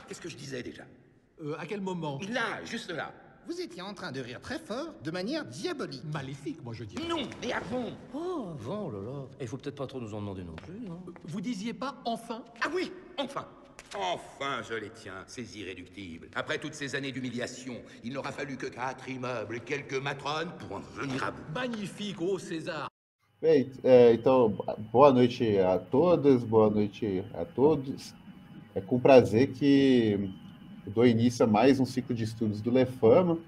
Qu'est-ce que je disais déjà? À quel moment? Là, juste là. Vous étiez en train de rire très fort, de manière diabolique. Maléfique, moi je dis. Non, mais avant. Oh, avant, là là. Il faut peut-être pas trop nous en demander non plus, non? Vous disiez pas enfin? Ah oui, enfin. Enfin, je les tiens, ces irréductibles. Après toutes ces années d'humiliation, il n'aura fallu que 4 immeubles et quelques matrones pour en venir à bout. Magnifique, ô César! Bem, então, boa noite a todas, boa noite a todos. É com prazer que eu dou início a mais um ciclo de estudos do Lefama.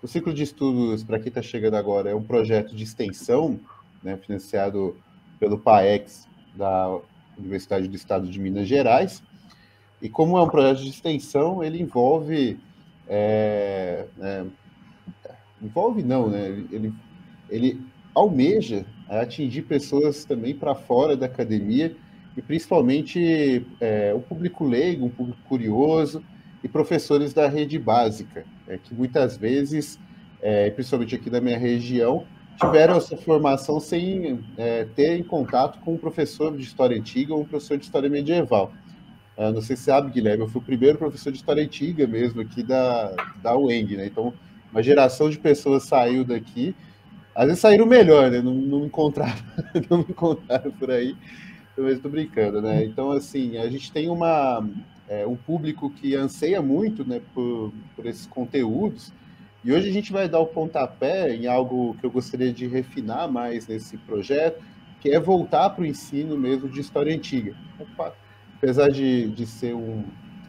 O ciclo de estudos, para quem está chegando agora, é um projeto de extensão, né, financiado pelo PAEX da Universidade do Estado de Minas Gerais. E como é um projeto de extensão, ele envolve... envolve não, né? Ele almeja atingir pessoas também para fora da academia, e principalmente o público leigo, um público curioso, e professores da rede básica, que muitas vezes, principalmente aqui da minha região, tiveram essa formação sem ter em contato com um professor de história antiga ou um professor de história medieval. Não sei se você sabe, Guilherme, eu fui o primeiro professor de história antiga mesmo aqui da UENG, né? Então, uma geração de pessoas saiu daqui, às vezes saíram melhor, né? Não me encontraram, não me encontraram por aí, mas estou brincando, né? Então, assim, a gente tem um público que anseia muito, né, por esses conteúdos, e hoje a gente vai dar o pontapé em algo que eu gostaria de refinar mais nesse projeto, que é voltar para o ensino mesmo de história antiga. Apesar de ser um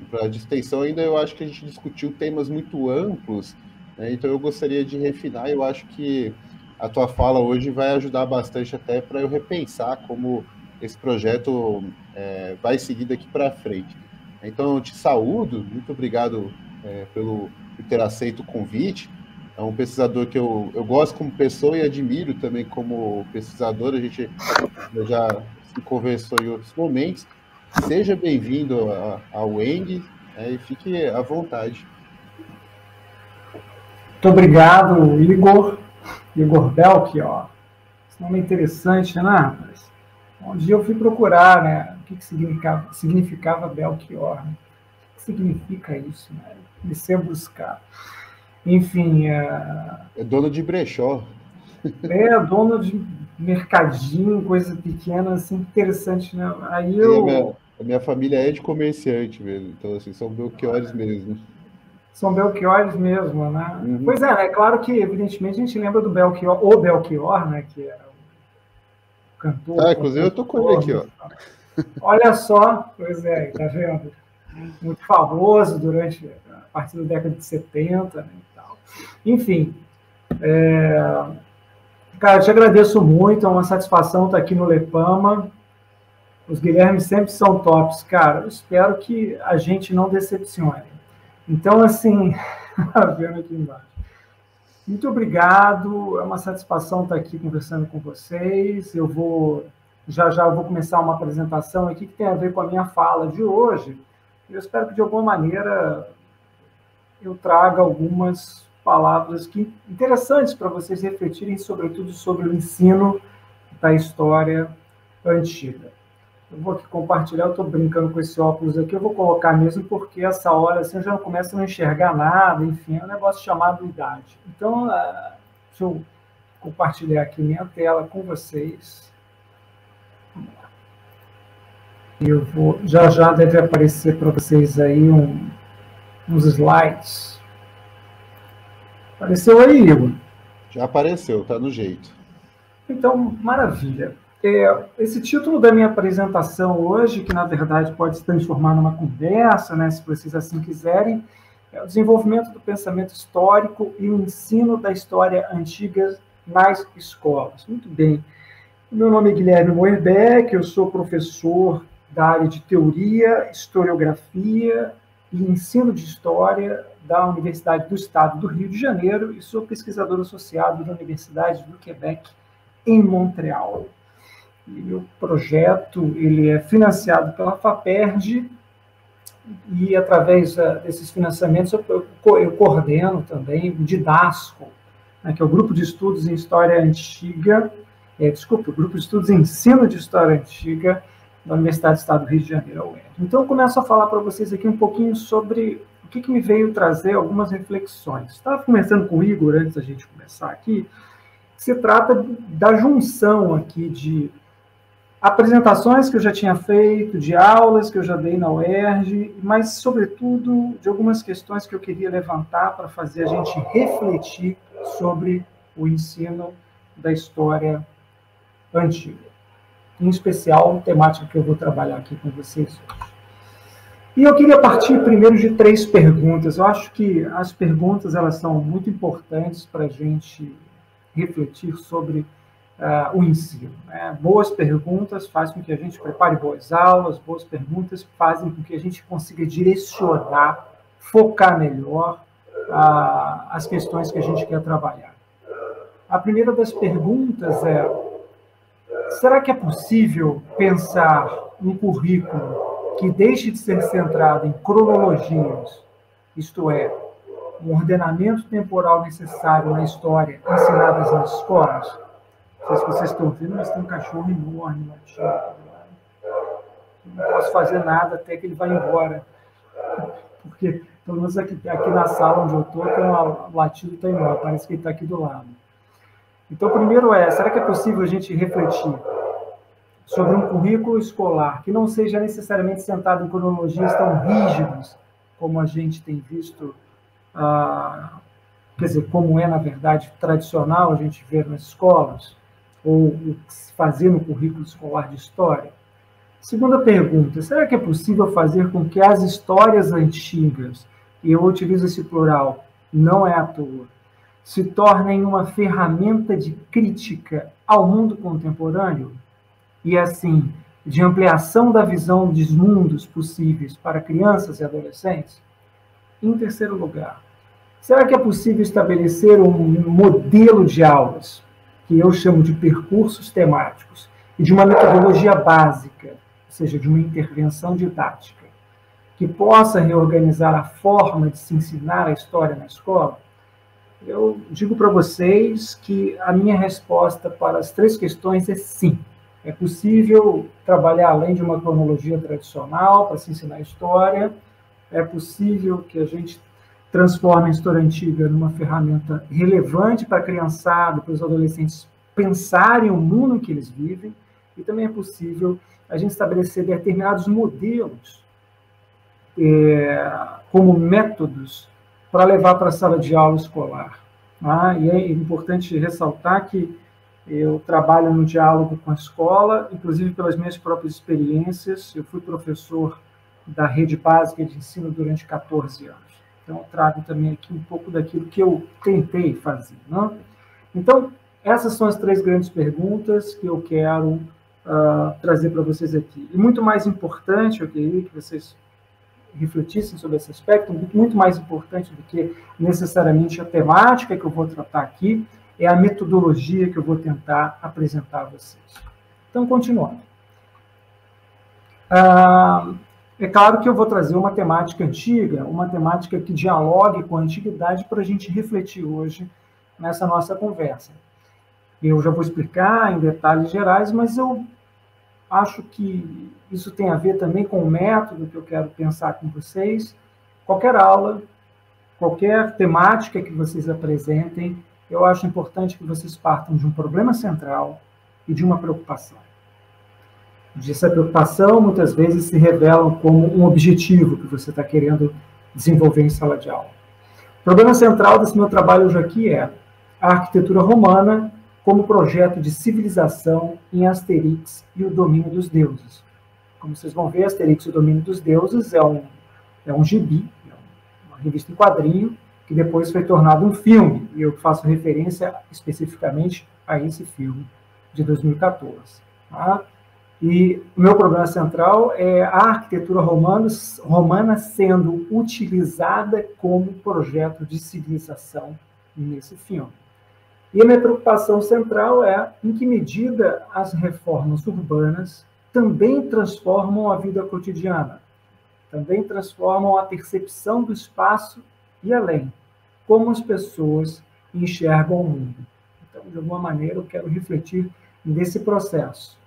projeto de extensão, ainda eu acho que a gente discutiu temas muito amplos, né? Então eu gostaria de refinar, eu acho que a tua fala hoje vai ajudar bastante até para eu repensar como esse projeto vai seguir daqui para frente. Então eu te saúdo, muito obrigado por ter aceito o convite. É um pesquisador que eu gosto como pessoa e admiro também como pesquisador, a gente já se conversou em outros momentos. Seja bem-vindo ao UENG, e fique à vontade. Muito obrigado, Igor Belchior. Esse nome é interessante, né? Um dia eu fui procurar, né, o que significava Belchior. Né? O que significa isso? Né? Comecei a buscar. Enfim... É dono de brechó. Dono de mercadinho, coisa pequena, assim, interessante, né? Aí a minha família é de comerciante mesmo, então, assim, são Belchiores mesmo. São Belchiores mesmo, né? Uhum. Pois é claro que, evidentemente, a gente lembra do Belchior, o Belchior, né, que era o cantor. Inclusive eu tô com ele aqui, ó. Olha só, pois é, tá vendo? Muito famoso a partir da década de 70, né, e tal. Enfim, cara, eu te agradeço muito, é uma satisfação estar aqui no Lepama. Os Guilhermes sempre são tops, cara. Eu espero que a gente não decepcione. Então, assim, vendo aqui embaixo. Muito obrigado, é uma satisfação estar aqui conversando com vocês. Eu já vou começar uma apresentação aqui que tem a ver com a minha fala de hoje. Eu espero que, de alguma maneira, eu traga algumas palavras interessantes para vocês refletirem, sobretudo, sobre o ensino da história antiga. Eu vou aqui compartilhar, eu estou brincando com esse óculos aqui, eu vou colocar mesmo porque essa hora assim, eu já não começo a não enxergar nada, enfim, é um negócio chamado idade. Então, deixa eu compartilhar aqui minha tela com vocês. Eu vou, já deve aparecer para vocês aí uns slides. Apareceu aí, Igor? Já apareceu, tá no jeito. Então, maravilha. Esse título da minha apresentação hoje, que na verdade pode se transformar numa conversa, né, se vocês assim quiserem, é o desenvolvimento do pensamento histórico e o ensino da história antiga nas escolas. Muito bem. Meu nome é Guilherme Moerbeck, eu sou professor da área de Teoria, Historiografia e Ensino de História da Universidade do Estado do Rio de Janeiro e sou pesquisador associado da Universidade do Quebec, em Montreal. E o projeto ele é financiado pela FAPERJ e, através desses financiamentos, eu coordeno também o Didasco, né, que é o Grupo de Estudos em História Antiga, o Grupo de Estudos em Ensino de História Antiga da Universidade do Estado do Rio de Janeiro, a UERJ. Então, eu começo a falar para vocês aqui um pouquinho sobre o que me veio trazer algumas reflexões. Estava conversando com o Igor antes da gente começar aqui, se trata da junção aqui de apresentações que eu já tinha feito, de aulas que eu já dei na UERJ, mas, sobretudo, de algumas questões que eu queria levantar para fazer a gente refletir sobre o ensino da história antiga. Em especial, a temática que eu vou trabalhar aqui com vocês hoje. E eu queria partir primeiro de 3 perguntas. Eu acho que as perguntas elas são muito importantes para a gente refletir sobre o ensino. Né? Boas perguntas fazem com que a gente prepare boas aulas, boas perguntas fazem com que a gente consiga direcionar, focar melhor as questões que a gente quer trabalhar. A primeira das perguntas é: será que é possível pensar um currículo que deixe de ser centrado em cronologias, isto é, um ordenamento temporal necessário na história ensinadas nas escolas? Não sei se vocês estão vendo, mas tem um cachorro enorme latindo. Não posso fazer nada até que ele vá embora. Porque, pelo menos aqui na sala onde eu estou, o latido está enorme, parece que ele está aqui do lado. Então, primeiro será que é possível a gente refletir sobre um currículo escolar que não seja necessariamente sentado em cronologias tão rígidas como a gente tem visto, quer dizer, como é, na verdade, tradicional a gente ver nas escolas, ou o que se fazia no currículo escolar de história? Segunda pergunta: será que é possível fazer com que as histórias antigas, e eu utilizo esse plural, não é à toa, se tornem uma ferramenta de crítica ao mundo contemporâneo e, assim, de ampliação da visão dos mundos possíveis para crianças e adolescentes? Em terceiro lugar, será que é possível estabelecer um modelo de aulas, que eu chamo de percursos temáticos, e de uma metodologia básica, ou seja, de uma intervenção didática, que possa reorganizar a forma de se ensinar a história na escola? Eu digo para vocês que a minha resposta para as 3 questões é sim. É possível trabalhar além de uma cronologia tradicional para se ensinar história. É possível que a gente transforme a história antiga numa ferramenta relevante para a criançada, para os adolescentes pensarem o mundo em que eles vivem. E também é possível a gente estabelecer determinados modelos como métodos para levar para a sala de aula escolar. E é importante ressaltar que eu trabalho no diálogo com a escola, inclusive pelas minhas próprias experiências. Eu fui professor da rede básica de ensino durante 14 anos. Então, eu trago também aqui um pouco daquilo que eu tentei fazer. Né? Então, essas são as 3 grandes perguntas que eu quero trazer para vocês aqui. E muito mais importante, eu queria que vocês refletissem sobre esse aspecto, muito mais importante do que necessariamente a temática que eu vou tratar aqui, é a metodologia que eu vou tentar apresentar a vocês. Então, continuando. É claro que eu vou trazer uma temática antiga, uma temática que dialogue com a antiguidade para a gente refletir hoje nessa nossa conversa. Eu já vou explicar em detalhes gerais, mas eu acho que isso tem a ver também com o método que eu quero pensar com vocês. Qualquer aula, qualquer temática que vocês apresentem, eu acho importante que vocês partam de um problema central e de uma preocupação. Essa preocupação, muitas vezes, se revela como um objetivo que você está querendo desenvolver em sala de aula. O problema central desse meu trabalho hoje aqui é a arquitetura romana como projeto de civilização em Asterix e o Domínio dos Deuses. Como vocês vão ver, Asterix e o Domínio dos Deuses é um gibi, uma revista em quadrinho, que depois foi tornado um filme, e eu faço referência especificamente a esse filme de 2014. Tá? E o meu problema central é a arquitetura romana sendo utilizada como projeto de civilização nesse filme. E a minha preocupação central é em que medida as reformas urbanas também transformam a vida cotidiana, também transformam a percepção do espaço e além, como as pessoas enxergam o mundo. Então, de alguma maneira, eu quero refletir nesse processo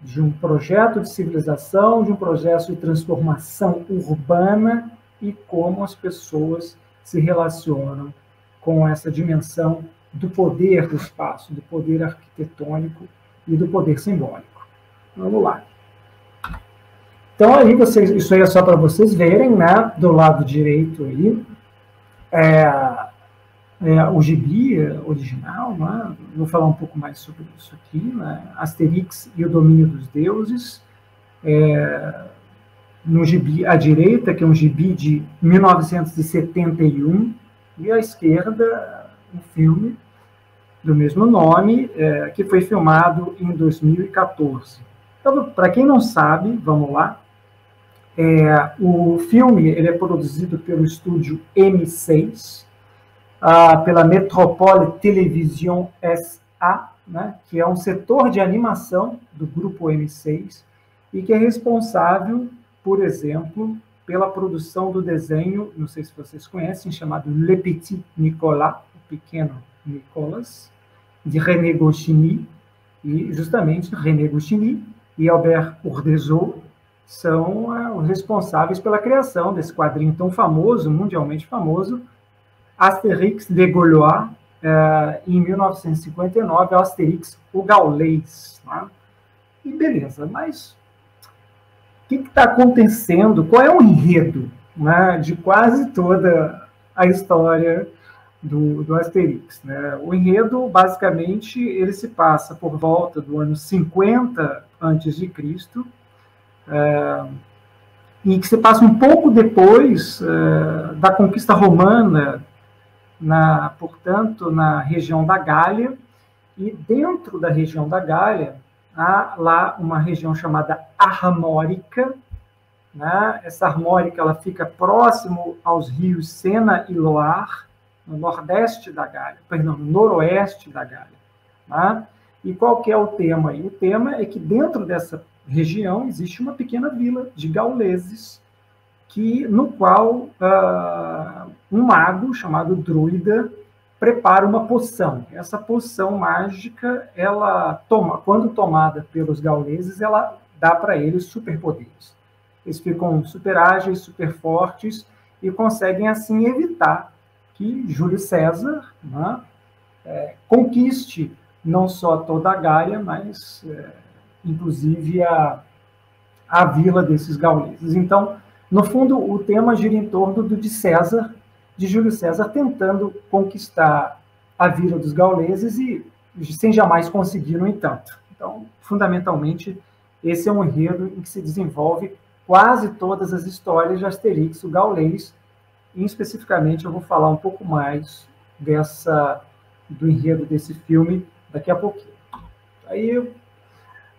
de um projeto de civilização, de um processo de transformação urbana e como as pessoas se relacionam com essa dimensão do poder do espaço, do poder arquitetônico e do poder simbólico. Vamos lá. Então, aí isso aí é só para vocês verem, né? Do lado direito aí, o gibi original, né? Vou falar um pouco mais sobre isso aqui, né? Asterix e o Domínio dos Deuses. No gibi à direita, que é um gibi de 1971, e à esquerda, um filme do mesmo nome, que foi filmado em 2014. Então, para quem não sabe, vamos lá. O filme ele é produzido pelo estúdio M6, pela Metropole Television SA, né, que é um setor de animação do grupo M6 e que é responsável, por exemplo, pela produção do desenho, não sei se vocês conhecem, chamado Le Petit Nicolas, o Pequeno Nicolas, de René Goscinny, e justamente René Goscinny e Albert Uderzo são os responsáveis pela criação desse quadrinho tão famoso, mundialmente famoso, Astérix les Gaulois, em 1959, o Astérix, o gaulês. Né? E beleza, mas o que está acontecendo? Qual é o enredo, né, de quase toda a história do Astérix? Né? O enredo, basicamente, ele se passa por volta do ano 50 a.C., e que se passa um pouco depois da conquista romana, portanto, na região da Gália, e dentro da região da Gália, há lá uma região chamada Armórica, né? Essa Armórica ela fica próximo aos rios Sena e Loire, no nordeste da Gália, perdão, no noroeste da Gália. Né? E qual que é o tema aí? O tema é que dentro dessa região existe uma pequena vila de gauleses, no qual um mago chamado Druida prepara uma poção. Essa poção mágica, quando tomada pelos gauleses, ela dá para eles superpoderes. Eles ficam super ágeis, super fortes e conseguem, assim, evitar que Júlio César, né, conquiste não só toda a Gália, mas inclusive a vila desses gauleses. Então, no fundo, o tema gira em torno de Júlio César tentando conquistar a vila dos gauleses e sem jamais conseguir, no entanto. Então, fundamentalmente, esse é um enredo em que se desenvolve quase todas as histórias de Astérix, o gaulês, e especificamente eu vou falar um pouco mais do enredo desse filme daqui a pouquinho. Aí,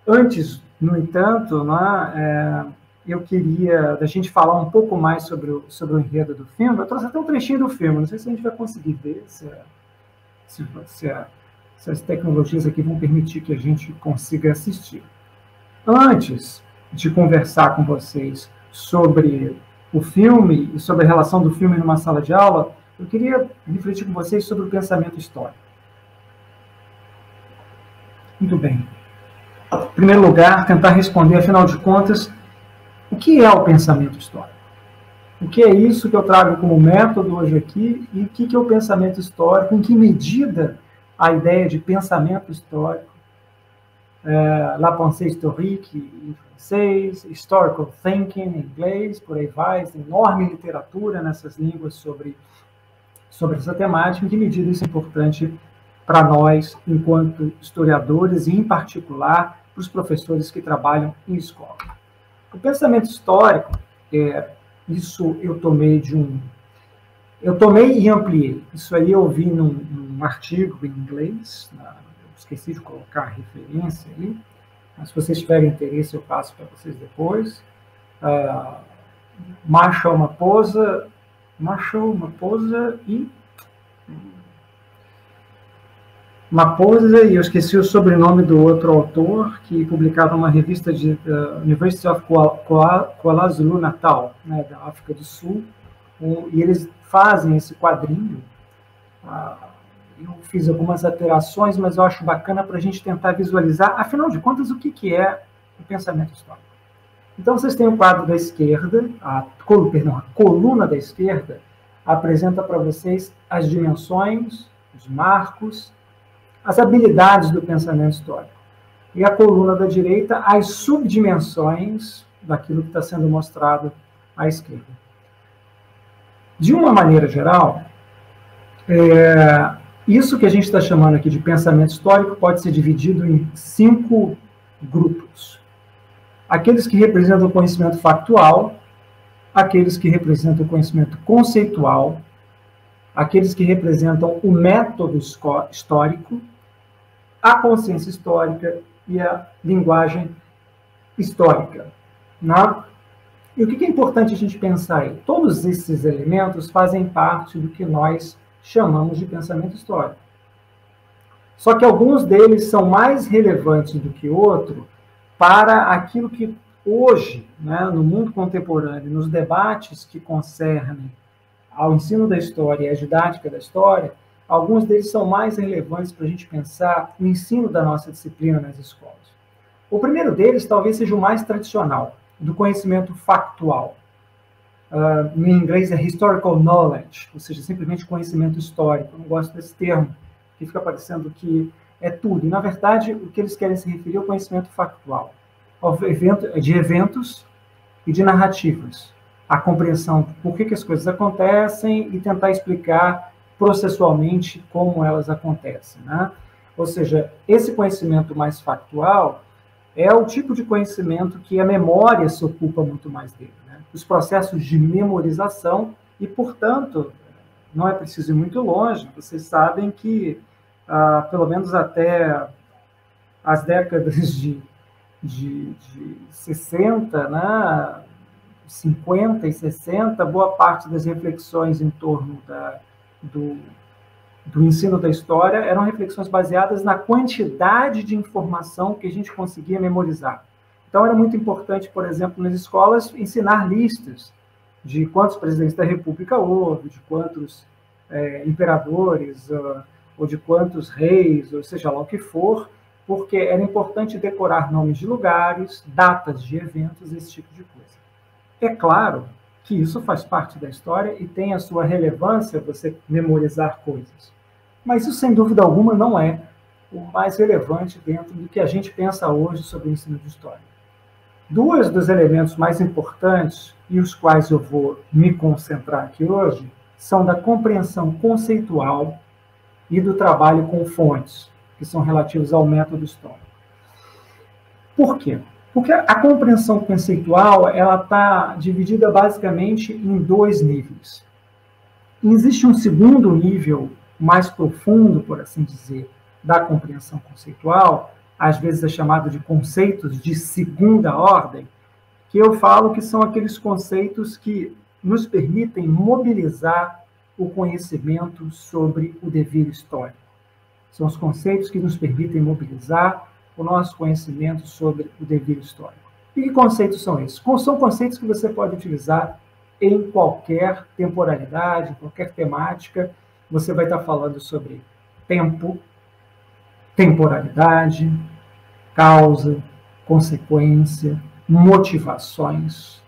antes, no entanto, né, eu queria da gente falar um pouco mais sobre o enredo do filme. Eu trouxe até um trechinho do filme, não sei se a gente vai conseguir ver, se as tecnologias aqui vão permitir que a gente consiga assistir. Antes de conversar com vocês sobre o filme e sobre a relação do filme numa sala de aula, eu queria refletir com vocês sobre o pensamento histórico. Muito bem. Em primeiro lugar, tentar responder, afinal de contas, o que é o pensamento histórico? O que é isso que eu trago como método hoje aqui? E o que é o pensamento histórico? Em que medida a ideia de pensamento histórico, la pensée historique em francês, historical thinking em inglês, por aí vai, tem enorme literatura nessas línguas sobre essa temática, em que medida isso é importante para nós, enquanto historiadores, e em particular para os professores que trabalham em escola. O pensamento histórico, isso eu tomei e ampliei. Isso aí eu vi num artigo em inglês, esqueci de colocar a referência aí, mas se vocês tiverem interesse eu passo para vocês depois. Marshall Maposa e eu esqueci o sobrenome do outro autor, que publicava uma revista de University of KwaZulu-Natal, né, da África do Sul, e eles fazem esse quadrinho eu fiz algumas alterações, mas eu acho bacana para a gente tentar visualizar, afinal de contas, o que é o pensamento histórico. Então, vocês têm o quadro da esquerda, a coluna da esquerda apresenta para vocês as dimensões, os marcos, as habilidades do pensamento histórico. E a coluna da direita, as subdimensões daquilo que está sendo mostrado à esquerda. De uma maneira geral, isso que a gente está chamando aqui de pensamento histórico pode ser dividido em 5 grupos. Aqueles que representam o conhecimento factual, aqueles que representam o conhecimento conceitual, aqueles que representam o método histórico, a consciência histórica e a linguagem histórica. Né? E o que é importante a gente pensar aí? Todos esses elementos fazem parte do que nós chamamos de pensamento histórico. Só que alguns deles são mais relevantes do que outros para aquilo que hoje, né, no mundo contemporâneo, nos debates que concernem ao ensino da história e à didática da história, alguns deles são mais relevantes para a gente pensar o ensino da nossa disciplina nas escolas. O primeiro deles talvez seja o mais tradicional, do conhecimento factual. No inglês é historical knowledge, ou seja, simplesmente conhecimento histórico. Eu não gosto desse termo, que fica parecendo que é tudo. E, na verdade, o que eles querem se referir é ao conhecimento factual, de eventos e de narrativas. A compreensão de por que as coisas acontecem e tentar explicar processualmente como elas acontecem. Né? Ou seja, esse conhecimento mais factual é o tipo de conhecimento que a memória se ocupa muito mais dele. Né? Os processos de memorização e, portanto, não é preciso ir muito longe, vocês sabem que, pelo menos até as décadas de 60, né, 50 e 60, boa parte das reflexões em torno do ensino da história eram reflexões baseadas na quantidade de informação que a gente conseguia memorizar. Então, era muito importante, por exemplo, nas escolas, ensinar listas de quantos presidentes da República houve, de quantos imperadores, ou de quantos reis, ou seja lá o que for, porque era importante decorar nomes de lugares, datas de eventos, esse tipo de coisa. É claro que isso faz parte da história e tem a sua relevância você memorizar coisas. Mas isso, sem dúvida alguma, não é o mais relevante dentro do que a gente pensa hoje sobre o ensino de história. Dois dos elementos mais importantes, e os quais eu vou me concentrar aqui hoje, são da compreensão conceitual e do trabalho com fontes, que são relativos ao método histórico. Por quê? Porque a compreensão conceitual ela está dividida basicamente em 2 níveis. E existe um segundo nível mais profundo, por assim dizer, da compreensão conceitual, às vezes é chamado de conceitos de segunda ordem, que eu falo que são aqueles conceitos que nos permitem mobilizar o conhecimento sobre o dever histórico. São os conceitos que nos permitem mobilizar o nosso conhecimento sobre o dever histórico. E que conceitos são esses? São conceitos que você pode utilizar em qualquer temporalidade, em qualquer temática. Você vai estar falando sobre tempo, temporalidade, causa, consequência, motivações,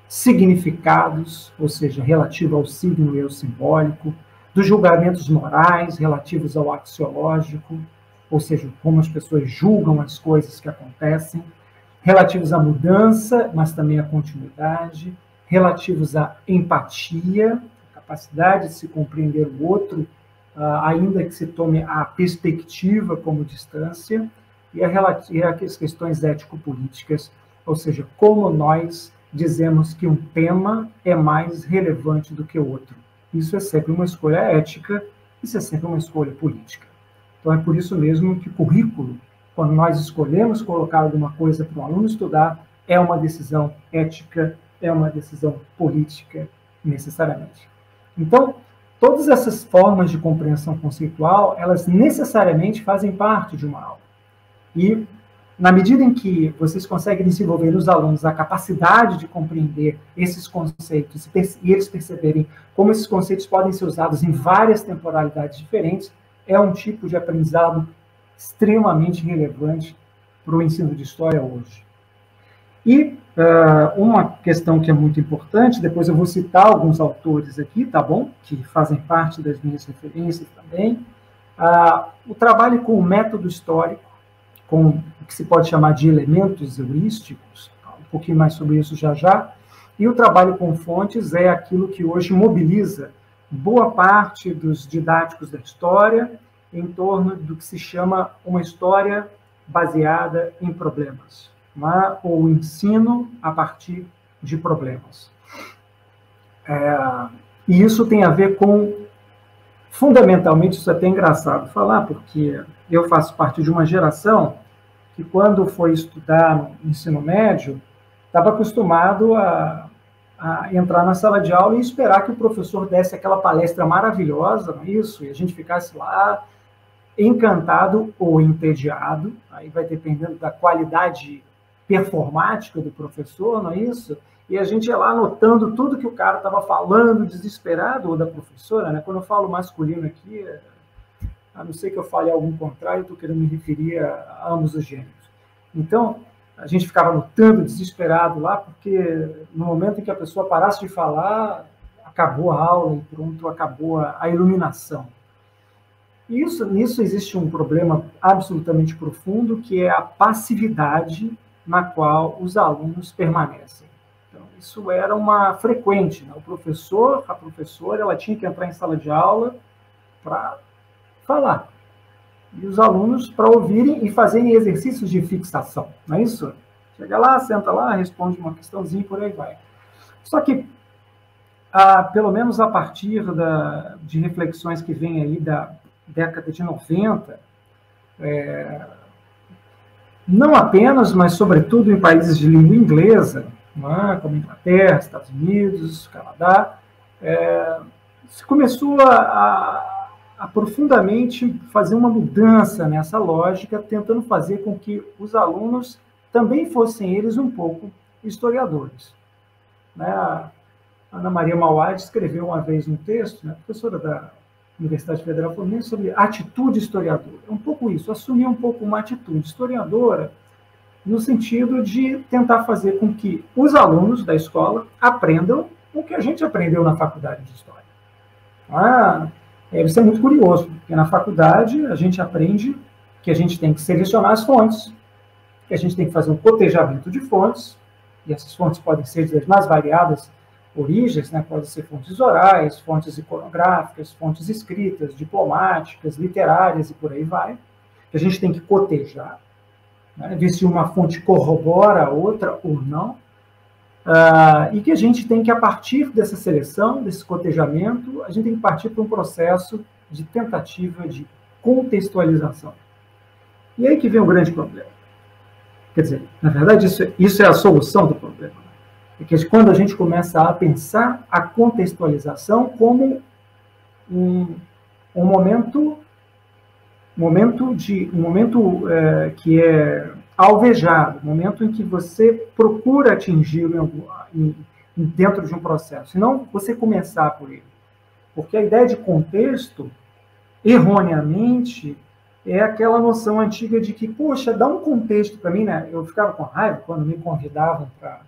significados, ou seja, relativo ao signo e ao simbólico, dos julgamentos morais relativos ao axiológico, ou seja, como as pessoas julgam as coisas que acontecem, relativos à mudança, mas também à continuidade, relativos à empatia, capacidade de se compreender o outro, ainda que se tome a perspectiva como distância, e as questões ético-políticas, ou seja, como nós dizemos que um tema é mais relevante do que o outro. Isso é sempre uma escolha ética, isso é sempre uma escolha política. Então, é por isso mesmo que o currículo, quando nós escolhemos colocar alguma coisa para um aluno estudar, é uma decisão ética, é uma decisão política, necessariamente. Então, todas essas formas de compreensão conceitual, elas necessariamente fazem parte de uma aula. E, na medida em que vocês conseguem desenvolver nos alunos a capacidade de compreender esses conceitos e eles perceberem como esses conceitos podem ser usados em várias temporalidades diferentes, é um tipo de aprendizado extremamente relevante para o ensino de história hoje. E uma questão que é muito importante, depois eu vou citar alguns autores aqui, tá bom? Que fazem parte das minhas referências também. O trabalho com o método histórico, com o que se pode chamar de elementos heurísticos, um pouquinho mais sobre isso já já, e o trabalho com fontes é aquilo que hoje mobiliza boa parte dos didáticos da história em torno do que se chama uma história baseada em problemas, ou ensino a partir de problemas. E isso tem a ver com, fundamentalmente, isso é até engraçado falar, porque eu faço parte de uma geração que, quando foi estudar no ensino médio, estava acostumado a entrar na sala de aula e esperar que o professor desse aquela palestra maravilhosa, não é isso? E a gente ficasse lá encantado ou entediado, aí vai dependendo da qualidade performática do professor, não é isso? E a gente ia lá anotando tudo que o cara estava falando, desesperado, ou da professora, né? Quando eu falo masculino aqui, a não ser que eu fale algo contrário, estou querendo me referir a ambos os gêneros. Então, a gente ficava anotando, desesperado lá, porque no momento em que a pessoa parasse de falar, acabou a aula e pronto, acabou a iluminação. E nisso existe um problema absolutamente profundo, que é a passividade na qual os alunos permanecem. Então, isso era uma frequente, né? A professora, ela tinha que entrar em sala de aula para falar. E os alunos para ouvirem e fazerem exercícios de fixação, não é isso? Chega lá, senta lá, responde uma questãozinha e por aí vai. Só que, pelo menos a partir de reflexões que vêm aí da década de 90, não apenas, mas sobretudo em países de língua inglesa, como Inglaterra, Estados Unidos, Canadá, se começou a profundamente fazer uma mudança nessa lógica, tentando fazer com que os alunos também fossem eles um pouco historiadores. A Ana Maria Mauad escreveu uma vez um texto, professora da Universidade Federal Fluminense, sobre atitude historiadora. É um pouco isso, assumir um pouco uma atitude historiadora, no sentido de tentar fazer com que os alunos da escola aprendam o que a gente aprendeu na faculdade de História. Isso é muito curioso, porque na faculdade a gente aprende que a gente tem que selecionar as fontes, que a gente tem que fazer um cotejamento de fontes, e essas fontes podem ser das mais variadas origens, podem ser fontes orais, fontes iconográficas, fontes escritas, diplomáticas, literárias e por aí vai, que a gente tem que cotejar, ver se uma fonte corrobora a outra ou não, e que a gente tem que, a partir dessa seleção, desse cotejamento, a gente tem que partir para um processo de tentativa de contextualização. E aí que vem o grande problema. Quer dizer, na verdade, isso é a solução do problema. É que quando a gente começa a pensar a contextualização como um momento que é alvejado, momento em que você procura atingir dentro de um processo, e não você começar por ele. Porque a ideia de contexto, erroneamente, é aquela noção antiga de que, poxa, dá um contexto para mim, né? Eu ficava com raiva quando me convidavam para...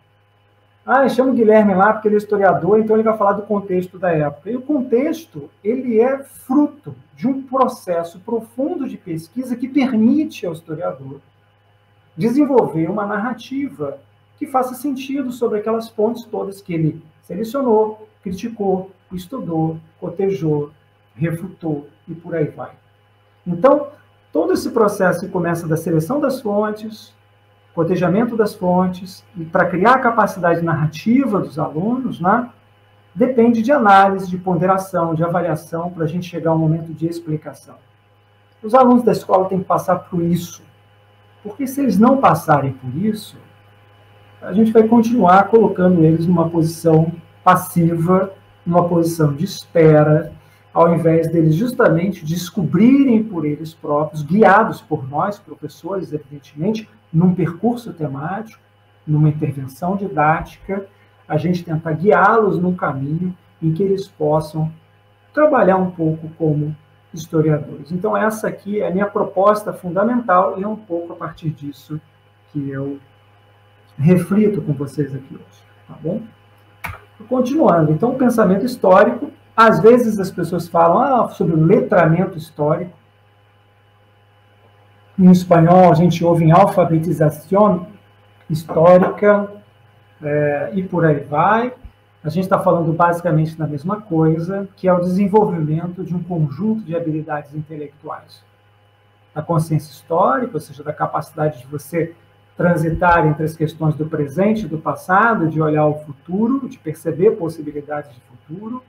chama o Guilherme lá porque ele é historiador, então ele vai falar do contexto da época. E o contexto, ele é fruto de um processo profundo de pesquisa que permite ao historiador desenvolver uma narrativa que faça sentido sobre aquelas fontes todas que ele selecionou, criticou, estudou, cotejou, refutou e por aí vai. Então, todo esse processo que começa da seleção das fontes, cotejamento das fontes, e para criar a capacidade narrativa dos alunos, depende de análise, de ponderação, de avaliação, para a gente chegar a um momento de explicação. Os alunos da escola têm que passar por isso, porque se eles não passarem por isso, a gente vai continuar colocando eles numa posição passiva, numa posição de espera, ao invés deles justamente descobrirem por eles próprios, guiados por nós, professores, evidentemente, num percurso temático, numa intervenção didática, a gente tentar guiá-los num caminho em que eles possam trabalhar um pouco como historiadores. Então, essa aqui é a minha proposta fundamental e é um pouco a partir disso que eu reflito com vocês aqui hoje, tá bom? Continuando, então, o pensamento histórico, às vezes as pessoas falam sobre o letramento histórico. Em espanhol, a gente ouve em alfabetização histórica, e por aí vai. A gente está falando basicamente da mesma coisa, que é o desenvolvimento de um conjunto de habilidades intelectuais. Da consciência histórica, ou seja, da capacidade de você transitar entre as questões do presente e do passado, de olhar o futuro, de perceber possibilidades de futuro,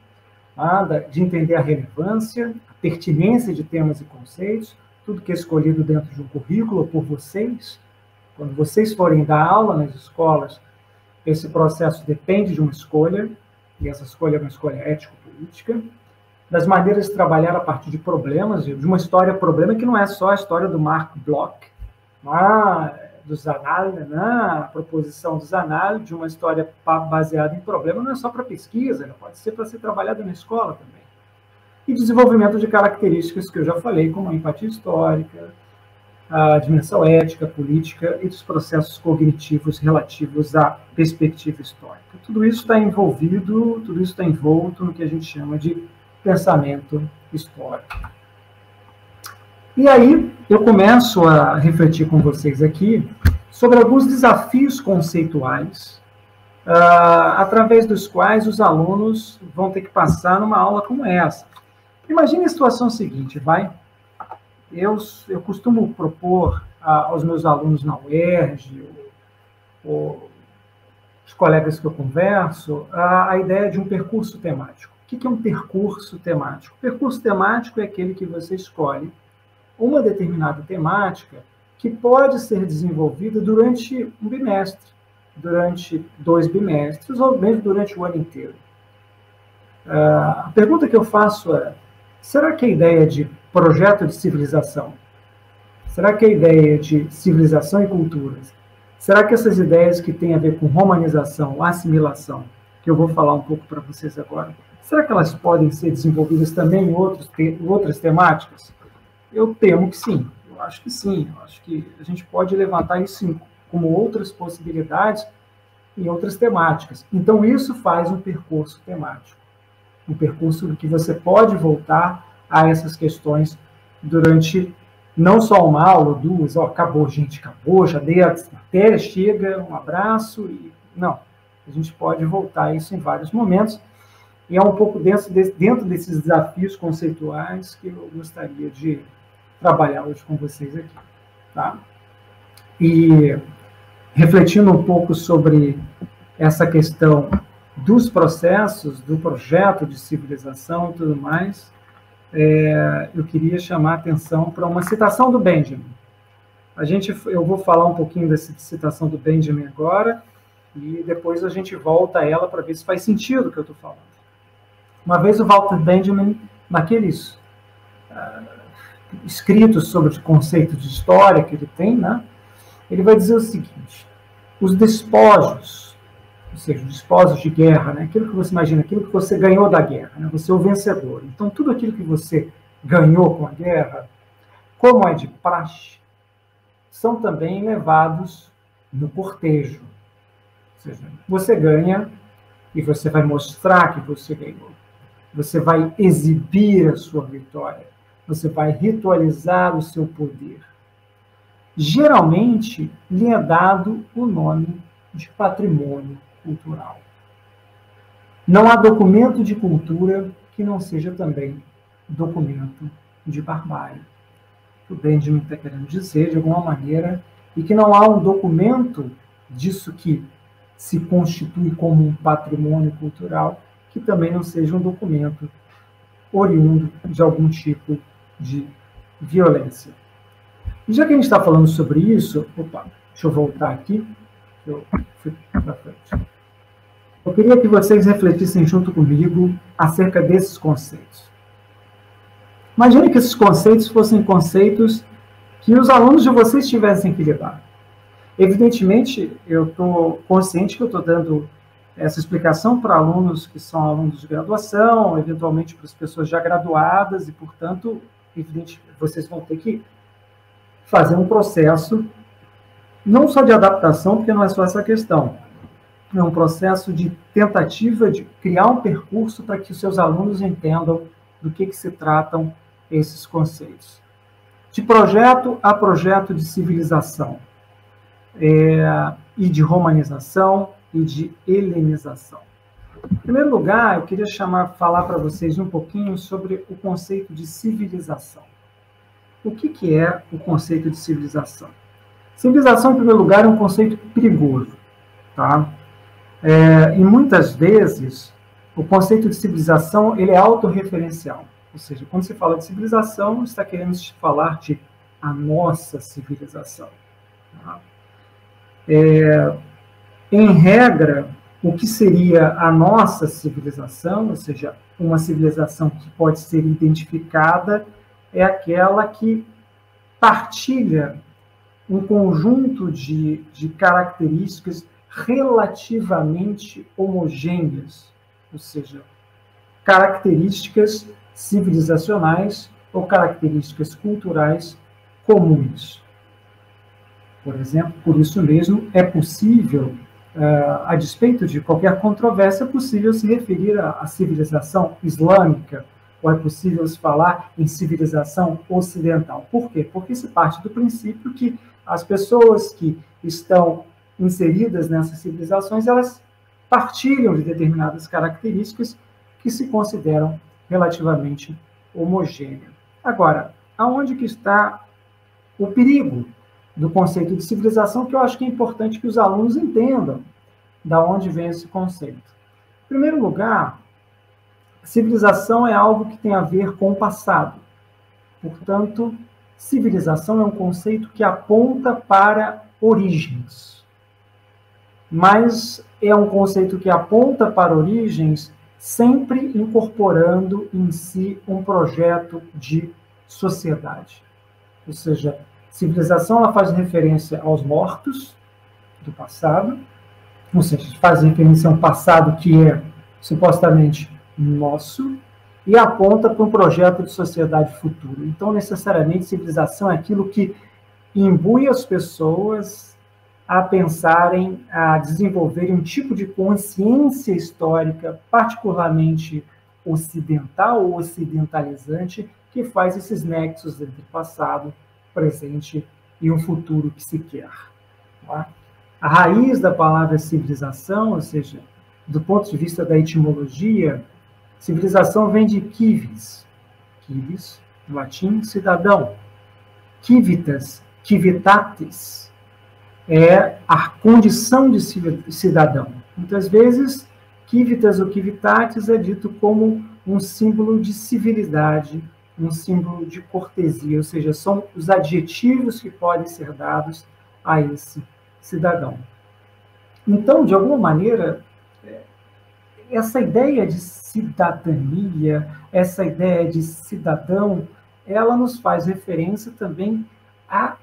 de entender a relevância, a pertinência de temas e conceitos, tudo que é escolhido dentro de um currículo por vocês. Quando vocês forem dar aula nas escolas, esse processo depende de uma escolha, e essa escolha é uma escolha ético-política, das maneiras de trabalhar a partir de problemas, de uma história-problema que não é só a história do Mark Bloch, do Zanal, a proposição do Zanal, de uma história baseada em problema, não é só para pesquisa, ela pode ser para ser trabalhada na escola também. E desenvolvimento de características que eu já falei, como a empatia histórica, a dimensão ética, política e dos processos cognitivos relativos à perspectiva histórica. Tudo isso está envolvido, tudo isso está envolto no que a gente chama de pensamento histórico. E aí, eu começo a refletir com vocês aqui sobre alguns desafios conceituais através dos quais os alunos vão ter que passar numa aula como essa. Imagine a situação seguinte, eu costumo propor aos meus alunos na UERJ, os colegas que eu converso, a ideia de um percurso temático. O que é um percurso temático? O percurso temático é aquele que você escolhe uma determinada temática que pode ser desenvolvida durante um bimestre, durante 2 bimestres, ou mesmo durante o ano inteiro. A pergunta que eu faço é, será que a ideia de projeto de civilização, será que a ideia de civilização e culturas, será que essas ideias que têm a ver com romanização, assimilação, que eu vou falar um pouco para vocês agora, será que elas podem ser desenvolvidas também em outras temáticas? Eu temo que sim, eu acho que sim, eu acho que a gente pode levantar isso como outras possibilidades em outras temáticas. Então, isso faz um percurso temático, um percurso que você pode voltar a essas questões durante não só uma aula ou 2, acabou, gente, acabou, já dei a matéria, chega, um abraço, e não, a gente pode voltar a isso em vários momentos, e é um pouco dentro desses desafios conceituais que eu gostaria de trabalhar hoje com vocês aqui, tá? E refletindo um pouco sobre essa questão dos processos, do projeto de civilização e tudo mais, eu queria chamar a atenção para uma citação do Benjamin. Eu vou falar um pouquinho dessa citação do Benjamin agora, e depois a gente volta a ela para ver se faz sentido o que eu estou falando. Uma vez o Walter Benjamin, naqueles escritos sobre o conceito de história que ele tem, ele vai dizer o seguinte: os despojos, ou seja, os despojos de guerra, aquilo que você imagina, aquilo que você ganhou da guerra, você é o vencedor. Então, tudo aquilo que você ganhou com a guerra, como é de praxe, são também levados no cortejo. Ou seja, você ganha e você vai mostrar que você ganhou. Você vai exibir a sua vitória. Você vai ritualizar o seu poder. Geralmente, lhe é dado o nome de patrimônio cultural. Não há documento de cultura que não seja também documento de barbárie. O Benjamin está querendo dizer, de alguma maneira, e que não há um documento disso que se constitui como um patrimônio cultural que também não seja um documento oriundo de algum tipo de violência. E já que a gente está falando sobre isso, deixa eu voltar aqui, eu fui para frente. Eu queria que vocês refletissem junto comigo acerca desses conceitos. Imagine que esses conceitos fossem conceitos que os alunos de vocês tivessem que lidar. Evidentemente, eu estou consciente que eu estou dando essa explicação para alunos que são alunos de graduação, eventualmente para as pessoas já graduadas, e, portanto, evidente, vocês vão ter que fazer um processo, não só de adaptação, porque não é só essa questão, é um processo de tentativa de criar um percurso para que os seus alunos entendam do que se tratam esses conceitos. De projeto a projeto de civilização, e de romanização, e de helenização. Em primeiro lugar, eu queria falar para vocês um pouquinho sobre o conceito de civilização. O que é o conceito de civilização? Civilização, em primeiro lugar, é um conceito perigoso, tá? E muitas vezes, o conceito de civilização ele é autorreferencial. Ou seja, quando se fala de civilização, está querendo falar de a nossa civilização. Tá? Em regra, o que seria a nossa civilização, ou seja, uma civilização que pode ser identificada, é aquela que partilha um conjunto de características relativamente homogêneas, ou seja, características civilizacionais ou características culturais comuns. Por exemplo, por isso mesmo, é possível, a despeito de qualquer controvérsia, é possível se referir à civilização islâmica, ou é possível se falar em civilização ocidental. Por quê? Porque se parte do princípio que as pessoas que estão inseridas nessas civilizações, elas partilham de determinadas características que se consideram relativamente homogêneas. Agora, aonde que está o perigo do conceito de civilização, que eu acho que é importante que os alunos entendam da onde vem esse conceito. Em primeiro lugar, civilização é algo que tem a ver com o passado. Portanto, civilização é um conceito que aponta para origens. Mas é um conceito que aponta para origens sempre incorporando em si um projeto de sociedade. Ou seja, civilização ela faz referência aos mortos do passado, ou seja, faz referência a um passado que é supostamente nosso e aponta para um projeto de sociedade futuro. Então, necessariamente, civilização é aquilo que imbui as pessoas a pensarem, a desenvolverem um tipo de consciência histórica particularmente ocidental ou ocidentalizante que faz esses nexos entre passado, presente e um futuro que se quer. Tá? A raiz da palavra civilização, ou seja, do ponto de vista da etimologia, civilização vem de civis. Civis, em latim, cidadão. Civitas, civitatis, é a condição de cidadão. Muitas vezes, civitas ou civitatis é dito como um símbolo de civilidade, um símbolo de cortesia, ou seja, são os adjetivos que podem ser dados a esse cidadão. Então, de alguma maneira, essa ideia de cidadania, essa ideia de cidadão, ela nos faz referência também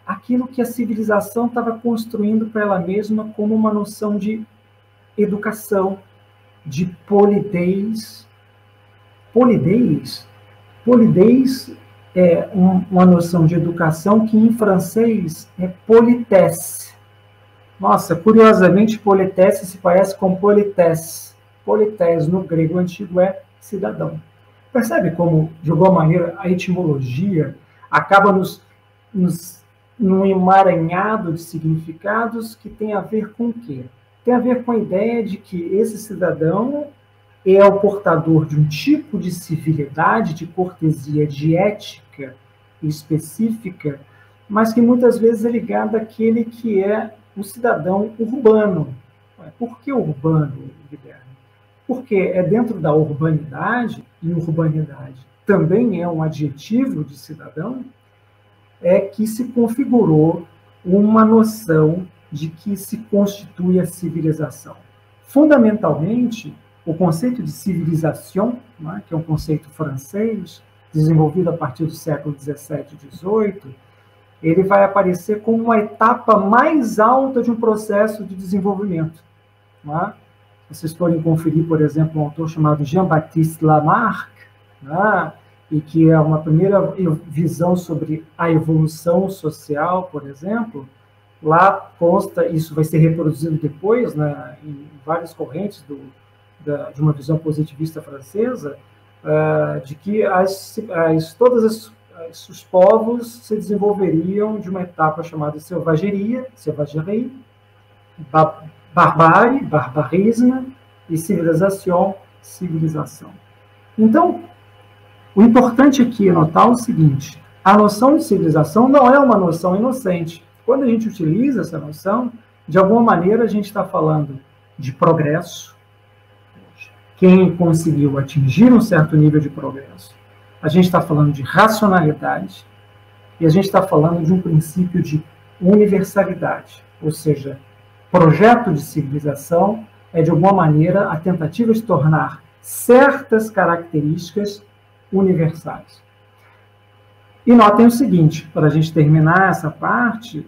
àquilo que a civilização estava construindo para ela mesma como uma noção de educação, de polidez. Polidez é uma noção de educação que em francês é politesse. Nossa, curiosamente, politesse se parece com politesse. Politesse no grego antigo é cidadão. Percebe como, de alguma maneira, a etimologia acaba num emaranhado de significados que tem a ver com o quê? Tem a ver com a ideia de que esse cidadão é o portador de um tipo de civilidade, de cortesia, de ética específica, mas que muitas vezes é ligado àquele que é o cidadão urbano. Por que urbano, Guilherme? Porque é dentro da urbanidade, e urbanidade também é um adjetivo de cidadão, é que se configurou uma noção de que se constitui a civilização. Fundamentalmente, o conceito de civilização, né, que é um conceito francês, desenvolvido a partir do século XVII e XVIII, ele vai aparecer como uma etapa mais alta de um processo de desenvolvimento. Né? vocês forem conferir, por exemplo, um autor chamado Jean-Baptiste Lamarck, né, e que é uma primeira visão sobre a evolução social, por exemplo, lá consta, isso vai ser reproduzido depois, né, em várias correntes de uma visão positivista francesa, de que todos os povos se desenvolveriam de uma etapa chamada selvagerie, barbárie, barbarismo, e civilização. Então, o importante aqui é notar o seguinte: a noção de civilização não é uma noção inocente. Quando a gente utiliza essa noção, de alguma maneira a gente está falando de progresso. Quem conseguiu atingir um certo nível de progresso. A gente está falando de racionalidade e a gente está falando de um princípio de universalidade. Ou seja, projeto de civilização é, de alguma maneira, a tentativa de tornar certas características universais. E notem o seguinte, para a gente terminar essa parte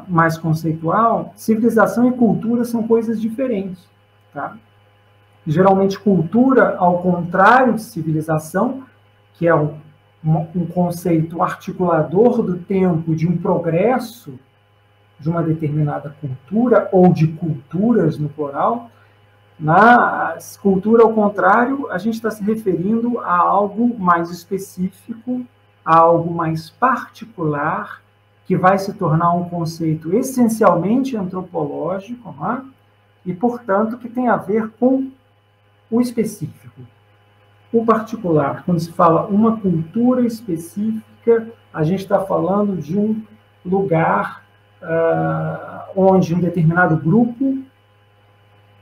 mais conceitual, civilização e cultura são coisas diferentes. Tá? Geralmente, cultura, ao contrário de civilização, que é um conceito articulador do tempo de um progresso de uma determinada cultura, ou de culturas no plural, na cultura, ao contrário, a gente está se referindo a algo mais específico, a algo mais particular, que vai se tornar um conceito essencialmente antropológico, né? E, portanto, que tem a ver com o específico. O particular, quando se fala uma cultura específica, a gente está falando de um lugar onde um determinado grupo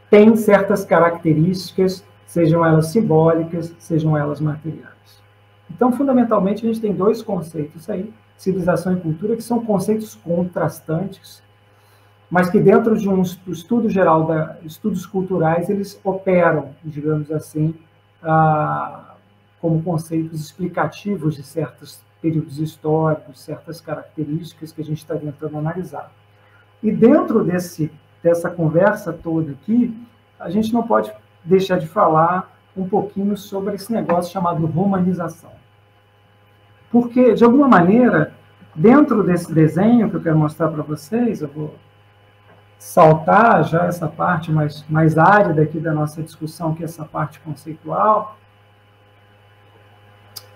tem certas características, sejam elas simbólicas, sejam elas materiais. Então, fundamentalmente, a gente tem dois conceitos aí, civilização e cultura, que são conceitos contrastantes, mas que dentro de um estudo geral, estudos culturais, eles operam, digamos assim, como conceitos explicativos de certos períodos históricos, certas características que a gente está tentando analisar. E dentro dessa conversa toda aqui, a gente não pode deixar de falar um pouquinho sobre esse negócio chamado romanização. Porque, de alguma maneira, dentro desse desenho que eu quero mostrar para vocês, eu vou saltar já essa parte mais árida aqui da nossa discussão, que é essa parte conceitual.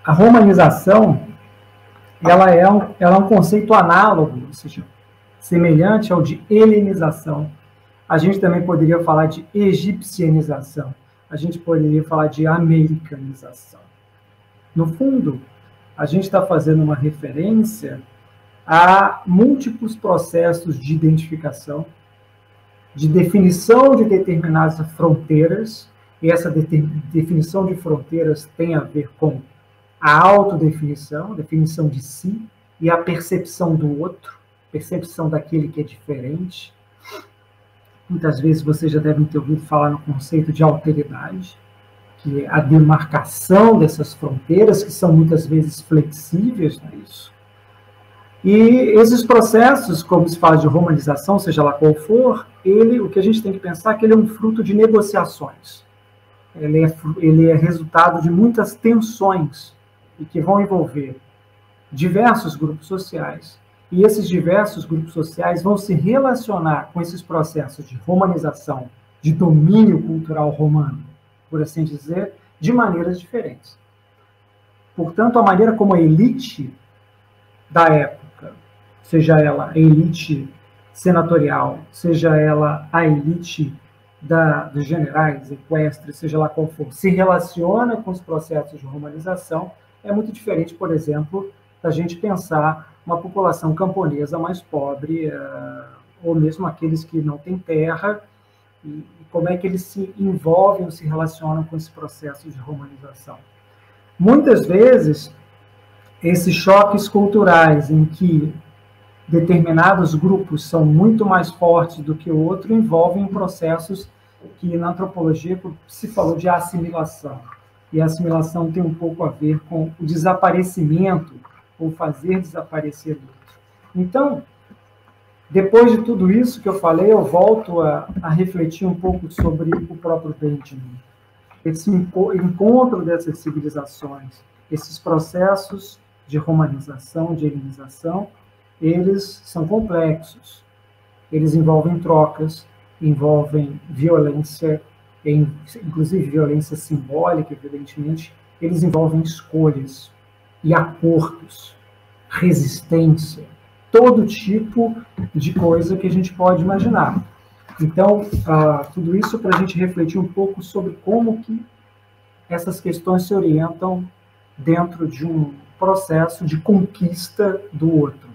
A romanização, ela é um conceito análogo, ou seja, semelhante ao de helenização. A gente também poderia falar de egipcianização. A gente poderia falar de americanização. No fundo, a gente está fazendo uma referência a múltiplos processos de identificação, de definição de determinadas fronteiras, e essa definição de fronteiras tem a ver com a autodefinição, a definição de si, e a percepção do outro, percepção daquele que é diferente. Muitas vezes vocês já devem ter ouvido falar no conceito de alteridade, que é a demarcação dessas fronteiras, que são muitas vezes flexíveis, não é isso? E esses processos, como se fala de romanização, seja lá qual for, o que a gente tem que pensar é que ele é um fruto de negociações. Ele é resultado de muitas tensões, e que vão envolver diversos grupos sociais, e esses diversos grupos sociais vão se relacionar com esses processos de romanização, de domínio cultural romano, por assim dizer, de maneiras diferentes. Portanto, a maneira como a elite da época, seja ela a elite senatorial, seja ela a elite dos generais, equestres, seja lá qual for, se relaciona com os processos de romanização, é muito diferente, por exemplo, da gente pensar uma população camponesa mais pobre, ou mesmo aqueles que não têm terra, e como é que eles se envolvem ou se relacionam com esse processo de romanização. Muitas vezes, esses choques culturais em que determinados grupos são muito mais fortes do que o outro envolvem processos que na antropologia se falou de assimilação. E a assimilação tem um pouco a ver com o desaparecimento ou fazer desaparecer o outro. Então, Depois de tudo isso que eu falei, eu volto a refletir um pouco sobre o próprio Benjamin. Esse encontro dessas civilizações, esses processos de romanização, de helenização, eles são complexos. Eles envolvem trocas, envolvem violência, inclusive violência simbólica, evidentemente. Eles envolvem escolhas e acordos, resistência, todo tipo de coisa que a gente pode imaginar. Então, tudo isso para a gente refletir um pouco sobre como que essas questões se orientam dentro de um processo de conquista do outro,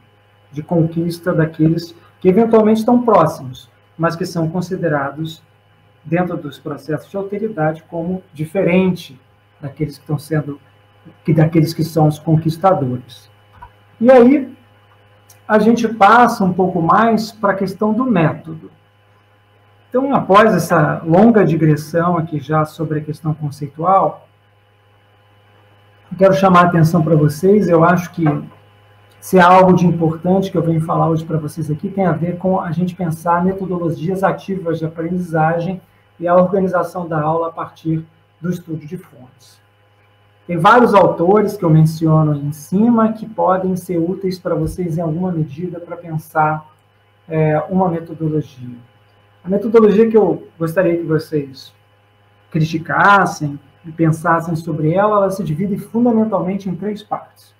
de conquista daqueles que eventualmente estão próximos, mas que são considerados, dentro dos processos de alteridade, como diferente daqueles que estão sendo, daqueles que são os conquistadores. E aí, a gente passa um pouco mais para a questão do método. Então, após essa longa digressão aqui já sobre a questão conceitual, eu quero chamar a atenção para vocês. Eu acho que se há algo de importante que eu venho falar hoje para vocês aqui, tem a ver com a gente pensar metodologias ativas de aprendizagem e a organização da aula a partir do estudo de fontes. Tem vários autores que eu menciono aí em cima que podem ser úteis para vocês em alguma medida para pensar uma metodologia. A metodologia que eu gostaria que vocês criticassem e pensassem sobre ela, ela se divide fundamentalmente em 3 partes.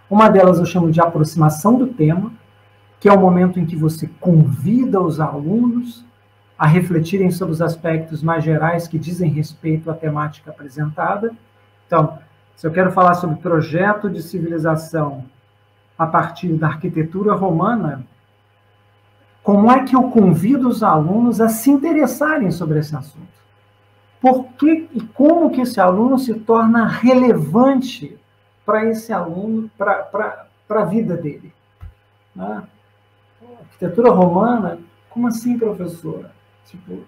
Uma delas eu chamo de aproximação do tema, que é o momento em que você convida os alunos a refletirem sobre os aspectos mais gerais que dizem respeito à temática apresentada. Então, se eu quero falar sobre projeto de civilização a partir da arquitetura romana, como é que eu convido os alunos a se interessarem sobre esse assunto? Por que e como que esse aluno se torna relevante para esse aluno, para a vida dele? Né? Arquitetura romana? Como assim, professora? Tipo,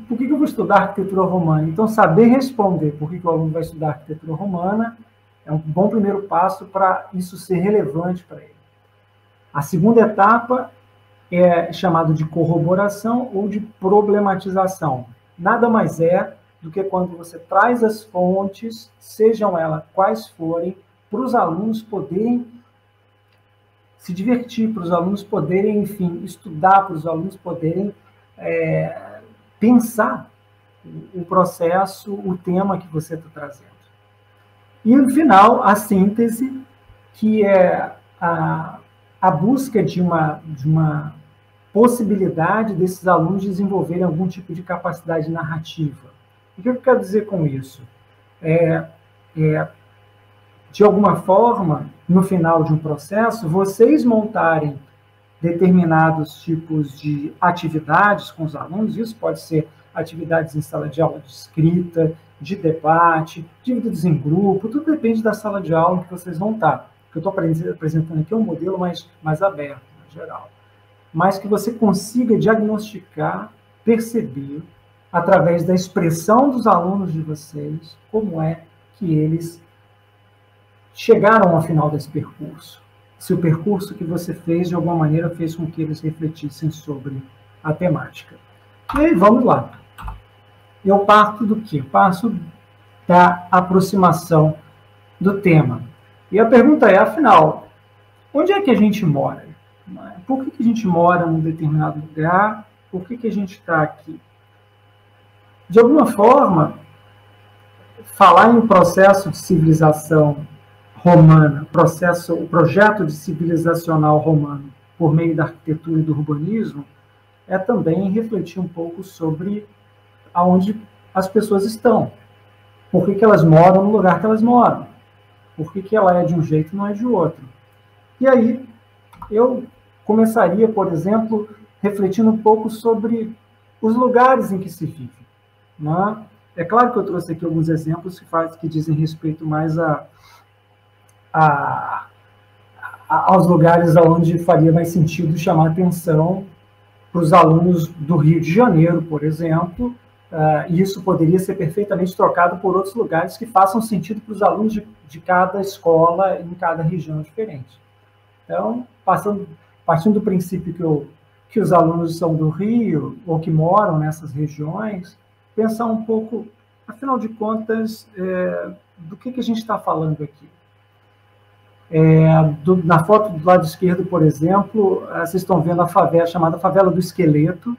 por que eu vou estudar arquitetura romana? Então, saber responder por que o aluno vai estudar arquitetura romana é um bom primeiro passo para isso ser relevante para ele. A segunda etapa é chamado de corroboração ou de problematização. Nada mais é do que quando você traz as fontes, sejam elas quais forem, para os alunos poderem se divertir, para os alunos poderem, enfim, estudar, para os alunos poderem pensar o processo, o tema que você está trazendo. E, no final, a síntese, que é a busca de uma possibilidade desses alunos desenvolverem algum tipo de capacidade narrativa. O que eu quero dizer com isso? De alguma forma, no final de um processo, vocês montarem determinados tipos de atividades com os alunos, isso pode ser atividades em sala de aula de escrita, de debate, divididos em grupo, tudo depende da sala de aula em que vocês vão estar. O que eu estou apresentando aqui é um modelo mais aberto, em geral. Mas que você consiga diagnosticar, perceber, através da expressão dos alunos de vocês, como é que eles chegaram ao final desse percurso. Se o percurso que você fez, de alguma maneira, fez com que eles refletissem sobre a temática. E aí, vamos lá. Eu parto do quê? Parto da aproximação do tema. E a pergunta é, afinal, onde é que a gente mora? Por que a gente mora num determinado lugar? Por que a gente está aqui? De alguma forma, falar em processo de civilização romana, o projeto de civilizacional romano, por meio da arquitetura e do urbanismo, é também refletir um pouco sobre aonde as pessoas estão. Por que elas moram no lugar que elas moram? Por que ela é de um jeito e não é de outro? E aí, eu começaria, por exemplo, refletindo um pouco sobre os lugares em que se vive. Né? É claro que eu trouxe aqui alguns exemplos que dizem respeito mais aos lugares onde faria mais sentido chamar atenção para os alunos do Rio de Janeiro, por exemplo, e isso poderia ser perfeitamente trocado por outros lugares que façam sentido para os alunos de cada escola em cada região diferente. Então, partindo do princípio que os alunos são do Rio, ou que moram nessas regiões, pensar um pouco, afinal de contas, do que a gente está falando aqui. Na foto do lado esquerdo, por exemplo, vocês estão vendo a favela, chamada Favela do Esqueleto,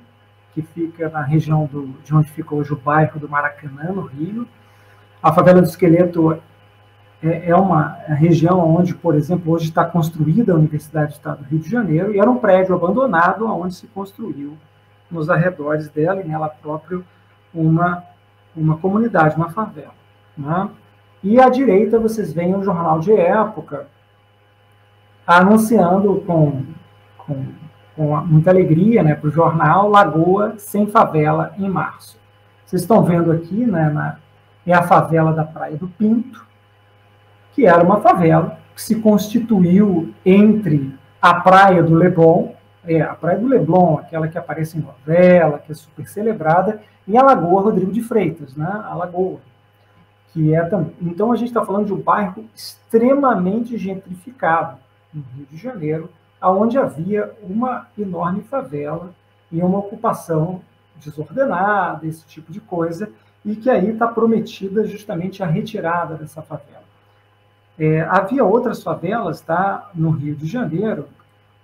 que fica na região de onde fica hoje o bairro do Maracanã, no Rio. A Favela do Esqueleto é uma região onde, por exemplo, hoje está construída a Universidade do Estado do Rio de Janeiro, e era um prédio abandonado onde se construiu, nos arredores dela e nela própria, uma comunidade, uma favela. Né? E à direita vocês veem um jornal de época anunciando com muita alegria, né, para o jornal, Lagoa sem favela em março. Vocês estão vendo aqui, né, é a favela da Praia do Pinto, que era uma favela que se constituiu entre a Praia do Leblon, a Praia do Leblon, aquela que aparece em novela, que é super celebrada, e a Lagoa Rodrigo de Freitas, né, a Lagoa, que é também. Então a gente está falando de um bairro extremamente gentrificado no Rio de Janeiro, onde havia uma enorme favela e uma ocupação desordenada, esse tipo de coisa, e que aí está prometida justamente a retirada dessa favela. Havia outras favelas, tá, no Rio de Janeiro,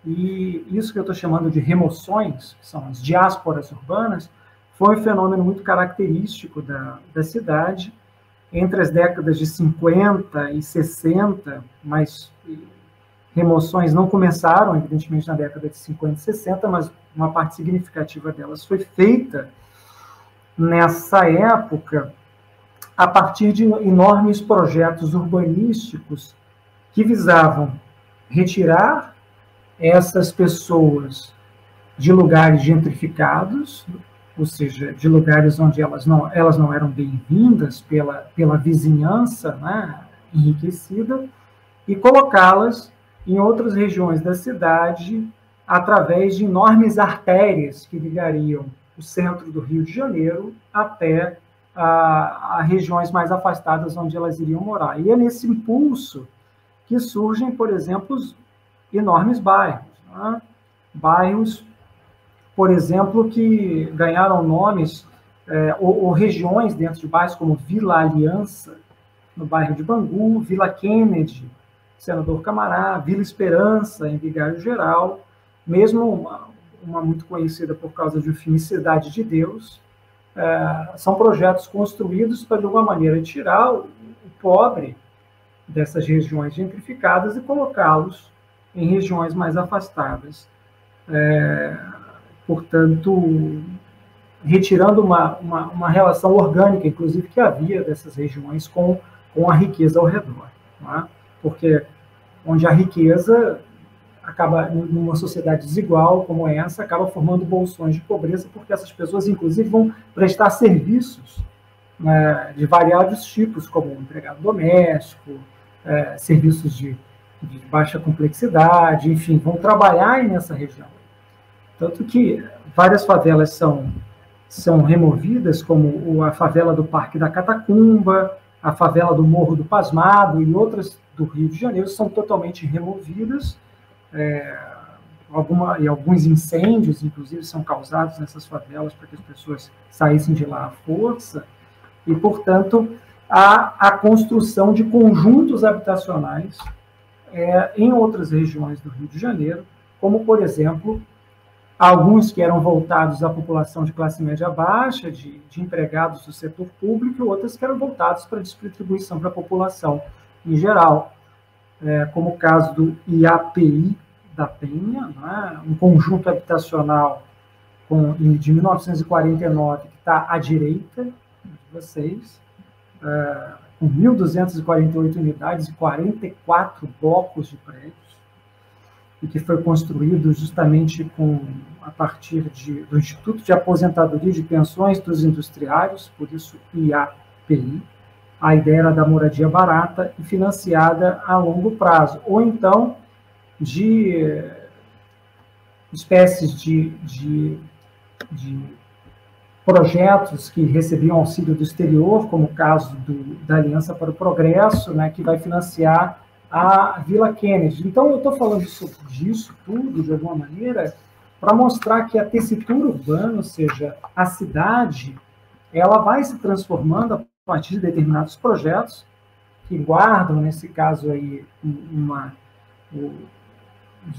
e isso que eu estou chamando de remoções, que são as diásporas urbanas, foi um fenômeno muito característico da cidade entre as décadas de 50 e 60, mas remoções não começaram, evidentemente, na década de 50 e 60, mas uma parte significativa delas foi feita nessa época a partir de enormes projetos urbanísticos que visavam retirar essas pessoas de lugares gentrificados, ou seja, de lugares onde elas não eram bem-vindas pela vizinhança, né, enriquecida, e colocá-las em outras regiões da cidade através de enormes artérias que ligariam o centro do Rio de Janeiro até a regiões mais afastadas onde elas iriam morar. E é nesse impulso que surgem, por exemplo, os enormes bairros. Né? Bairros, por exemplo, que ganharam nomes, ou regiões dentro de bairros como Vila Aliança, no bairro de Bangu, Vila Kennedy, Senador Camará, Vila Esperança, em Vigário Geral, mesmo uma muito conhecida por causa do filme Cidade de Deus, são projetos construídos para, de alguma maneira, tirar o pobre dessas regiões gentrificadas e colocá-los em regiões mais afastadas. Portanto, retirando uma relação orgânica, inclusive, que havia dessas regiões com a riqueza ao redor. Não é? Porque onde a riqueza acaba, numa sociedade desigual como essa, acaba formando bolsões de pobreza, porque essas pessoas, inclusive, vão prestar serviços, né, de variados tipos, como empregado doméstico, serviços de baixa complexidade, enfim, vão trabalhar nessa região. Tanto que várias favelas são removidas, como a favela do Parque da Catacumba, a favela do Morro do Pasmado e outras do Rio de Janeiro são totalmente removidas, e alguns incêndios, inclusive, são causados nessas favelas para que as pessoas saíssem de lá à força, e, portanto, há a construção de conjuntos habitacionais em outras regiões do Rio de Janeiro, como, por exemplo, alguns que eram voltados à população de classe média baixa, de empregados do setor público, e outras que eram voltados para distribuição para a população em geral, como o caso do IAPI da Penha, né, um conjunto habitacional de 1949, que está à direita de vocês, com 1.248 unidades e 44 blocos de prédios, e que foi construído justamente a partir do Instituto de Aposentadoria de Pensões dos Industriários, por isso IAPI. A ideia era da moradia barata e financiada a longo prazo, ou então de espécies de projetos que recebiam auxílio do exterior, como o caso da Aliança para o Progresso, né, que vai financiar a Vila Kennedy. Então, eu estou falando disso tudo, de alguma maneira, para mostrar que a tessitura urbana, ou seja, a cidade, ela vai se transformando a partir de determinados projetos que guardam, nesse caso aí, uma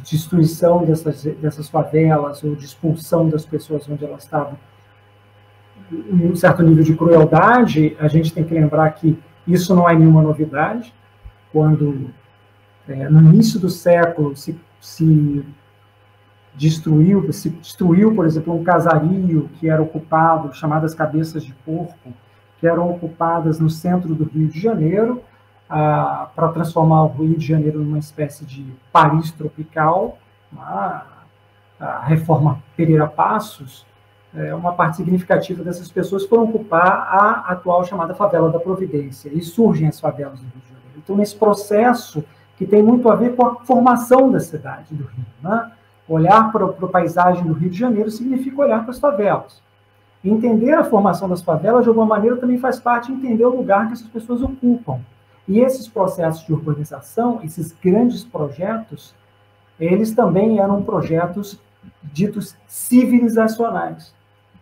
destruição dessas favelas ou de expulsão das pessoas onde elas estavam em um certo nível de crueldade. A gente tem que lembrar que isso não é nenhuma novidade. Quando, no início do século, se destruiu, por exemplo, um casario que era ocupado, chamadas Cabeças de Porco, que eram ocupadas no centro do Rio de Janeiro, para transformar o Rio de Janeiro numa espécie de Paris tropical. A reforma Pereira Passos, uma parte significativa dessas pessoas foram ocupar a atual chamada Favela da Providência, e surgem as favelas do Rio de Janeiro. Então, nesse processo que tem muito a ver com a formação da cidade do Rio, né? Olhar para a paisagem do Rio de Janeiro significa olhar para as favelas. Entender a formação das favelas, de alguma maneira, também faz parte de entender o lugar que essas pessoas ocupam. E esses processos de urbanização, esses grandes projetos, eles também eram projetos ditos civilizacionais,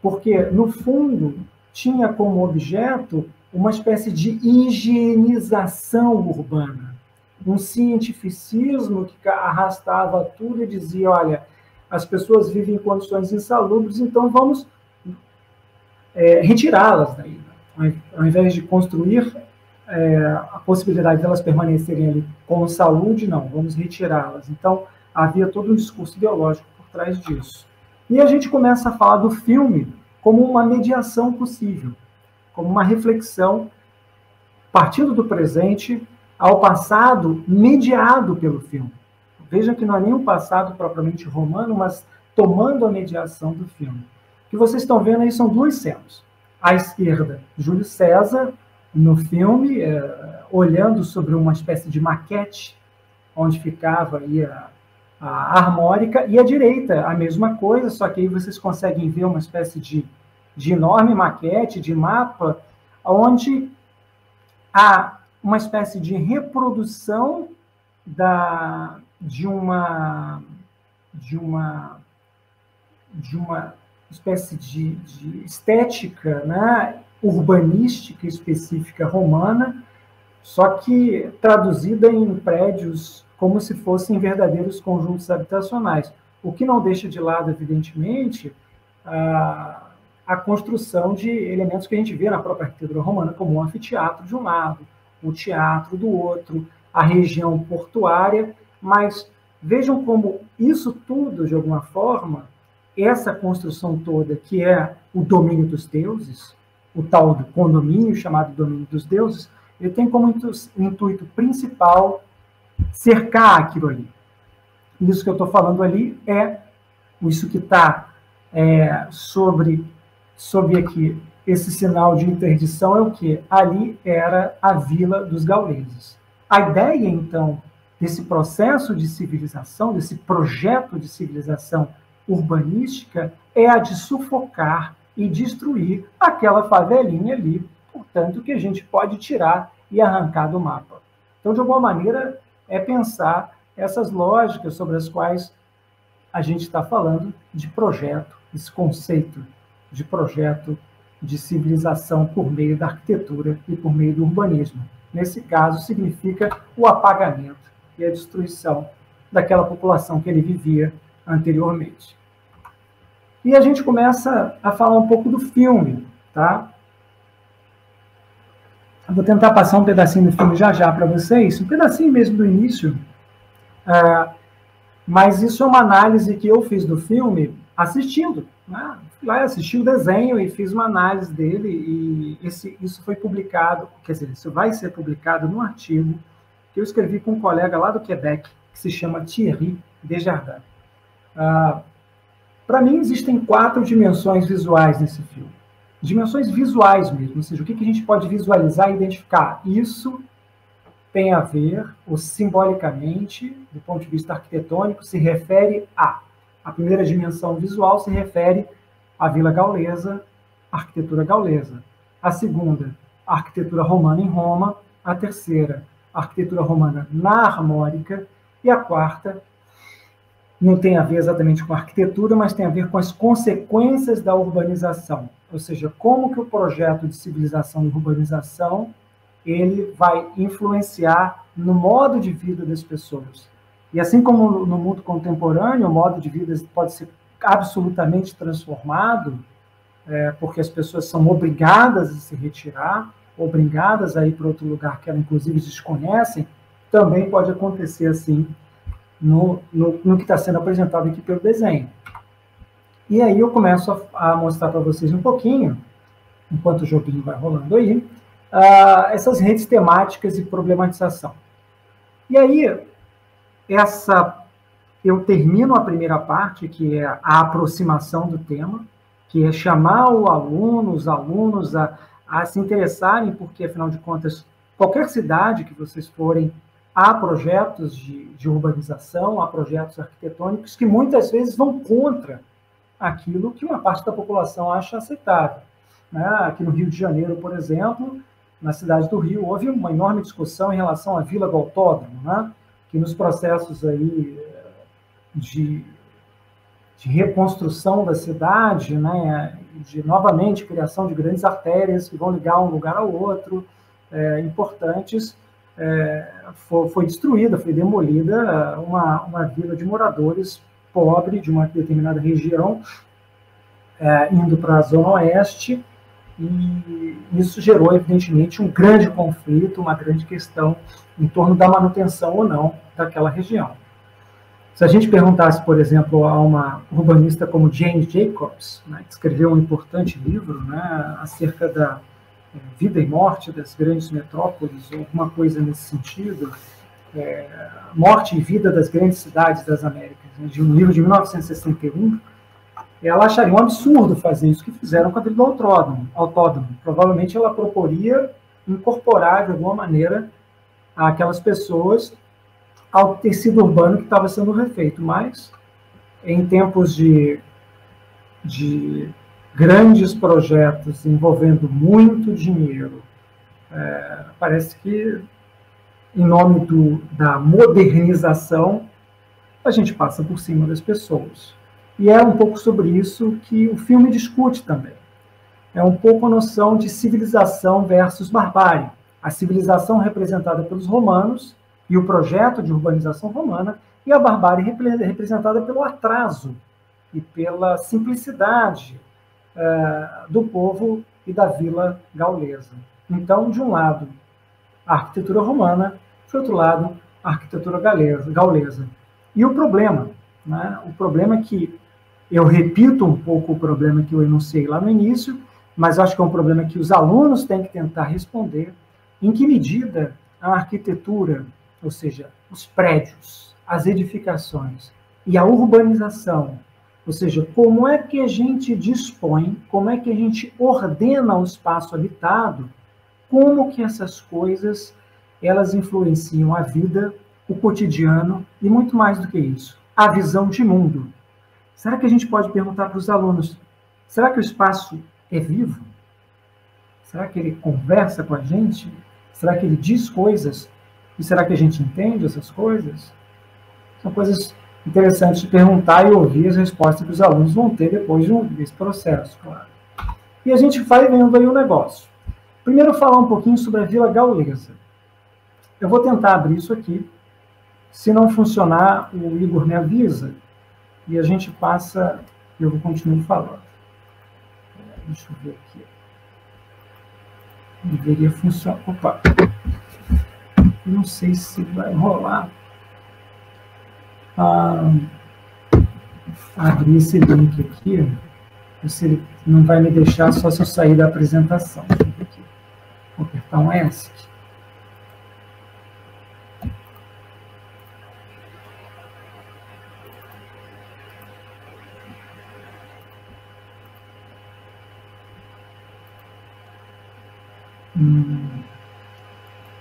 porque, no fundo, tinha como objeto uma espécie de higienização urbana, um cientificismo que arrastava tudo e dizia, olha, as pessoas vivem em condições insalubres, então vamos retirá-las daí. Ao invés de construir a possibilidade de elas permanecerem ali com saúde, não, vamos retirá-las. Então, havia todo um discurso ideológico por trás disso. E a gente começa a falar do filme como uma mediação possível, como uma reflexão partindo do presente ao passado mediado pelo filme. Veja que não é nem um passado propriamente romano, mas tomando a mediação do filme. O que vocês estão vendo aí são duas cenas. À esquerda, Júlio César, no filme, olhando sobre uma espécie de maquete, onde ficava aí a armórica, e à direita, a mesma coisa, só que aí vocês conseguem ver uma espécie de enorme maquete, de mapa, onde há uma espécie de reprodução de uma espécie de estética, né, urbanística específica romana, só que traduzida em prédios como se fossem verdadeiros conjuntos habitacionais, o que não deixa de lado, evidentemente, a construção de elementos que a gente vê na própria arquitetura romana, como o anfiteatro de um lado, o teatro do outro, a região portuária, mas vejam como isso tudo, de alguma forma, essa construção toda, que é o domínio dos deuses, o tal do condomínio chamado domínio dos deuses, ele tem como intuito principal cercar aquilo ali. Isso que eu estou falando ali é isso que está sobre aqui, esse sinal de interdição é o quê? Ali era a Vila dos Gauleses. A ideia, então, desse processo de civilização, desse projeto de civilização urbanística, é a de sufocar e destruir aquela favelinha ali, portanto, que a gente pode tirar e arrancar do mapa. Então, de alguma maneira, é pensar essas lógicas sobre as quais a gente está falando de projeto, esse conceito de projeto de civilização por meio da arquitetura e por meio do urbanismo. Nesse caso, significa o apagamento e a destruição daquela população que ele vivia anteriormente. E a gente começa a falar um pouco do filme, tá? Eu vou tentar passar um pedacinho do filme já para vocês, um pedacinho mesmo do início, mas isso é uma análise que eu fiz do filme assistindo, né? Fui lá, assisti o desenho e fiz uma análise dele, e isso foi publicado, quer dizer, isso vai ser publicado num artigo que eu escrevi com um colega lá do Quebec, que se chama Thierry Desjardins. Para mim, existem 4 dimensões visuais nesse filme. Dimensões visuais mesmo, ou seja, o que a gente pode visualizar e identificar. Isso tem a ver, ou simbolicamente, do ponto de vista arquitetônico, se refere a primeira dimensão visual se refere à Vila Gaulesa, arquitetura gaulesa. A segunda, a arquitetura romana em Roma. A terceira, a arquitetura romana na armórica, e a quarta não tem a ver exatamente com a arquitetura, mas tem a ver com as consequências da urbanização, ou seja, como que o projeto de civilização e urbanização ele vai influenciar no modo de vida das pessoas. E assim como no mundo contemporâneo, o modo de vida pode ser absolutamente transformado, porque as pessoas são obrigadas a se retirar, obrigadas a ir para outro lugar que elas, inclusive, desconhecem, também pode acontecer assim no que está sendo apresentado aqui pelo desenho. E aí eu começo a mostrar para vocês um pouquinho, enquanto o joguinho vai rolando aí, essas redes temáticas e problematização. E aí, eu termino a primeira parte, que é a aproximação do tema, que é chamar os alunos a se interessarem, porque, afinal de contas, qualquer cidade que vocês forem, há projetos de urbanização, há projetos arquitetônicos que muitas vezes vão contra aquilo que uma parte da população acha aceitável. Aqui no Rio de Janeiro, por exemplo, na cidade do Rio, houve uma enorme discussão em relação à Vila do Autódromo, que nos processos aí de reconstrução da cidade, de novamente criação de grandes artérias que vão ligar um lugar ao outro, importantes, foi destruída, foi demolida uma vila de moradores pobre de uma determinada região, indo para a Zona Oeste, e isso gerou, evidentemente, um grande conflito, uma grande questão em torno da manutenção ou não daquela região. Se a gente perguntasse, por exemplo, a uma urbanista como Jane Jacobs, que escreveu um importante livro acerca da vida e morte das grandes metrópoles, ou alguma coisa nesse sentido, morte e vida das grandes cidades das Américas, de um livro de 1961, ela acharia um absurdo fazer isso que fizeram com a Vila do Autódromo. Provavelmente ela proporia incorporar, de alguma maneira, aquelas pessoas ao tecido urbano que estava sendo refeito. Mas, em tempos de grandes projetos envolvendo muito dinheiro, parece que, em nome da modernização, a gente passa por cima das pessoas. E é um pouco sobre isso que o filme discute também. É um pouco a noção de civilização versus barbárie. A civilização representada pelos romanos e o projeto de urbanização romana, e a barbárie representada pelo atraso e pela simplicidade do povo e da vila gaulesa. Então, de um lado, a arquitetura romana, de outro lado, a arquitetura gaulesa. E o problema é que, eu repito um pouco o problema que eu enunciei lá no início, mas acho que é um problema que os alunos têm que tentar responder, em que medida a arquitetura, ou seja, os prédios, as edificações e a urbanização, ou seja, como é que a gente dispõe, como é que a gente ordena o espaço habitado, como que essas coisas elas influenciam a vida, o cotidiano e muito mais do que isso, a visão de mundo. Será que a gente pode perguntar para os alunos, será que o espaço é vivo? Será que ele conversa com a gente? Será que ele diz coisas? E será que a gente entende essas coisas? São coisas interessantes de perguntar e ouvir as respostas que os alunos vão ter depois desse processo, claro. E a gente vai vendo aí o negócio. Primeiro, falar um pouquinho sobre a Vila Gaulesa. Eu vou tentar abrir isso aqui. Se não funcionar, o Igor me avisa. E a gente passa, eu vou continuar falando. Deixa eu ver aqui. Deveria funcionar. Opa! Não sei se vai rolar. Abrir esse link aqui. Se ele não vai me deixar só se eu sair da apresentação. Aqui. Vou apertar um ESC.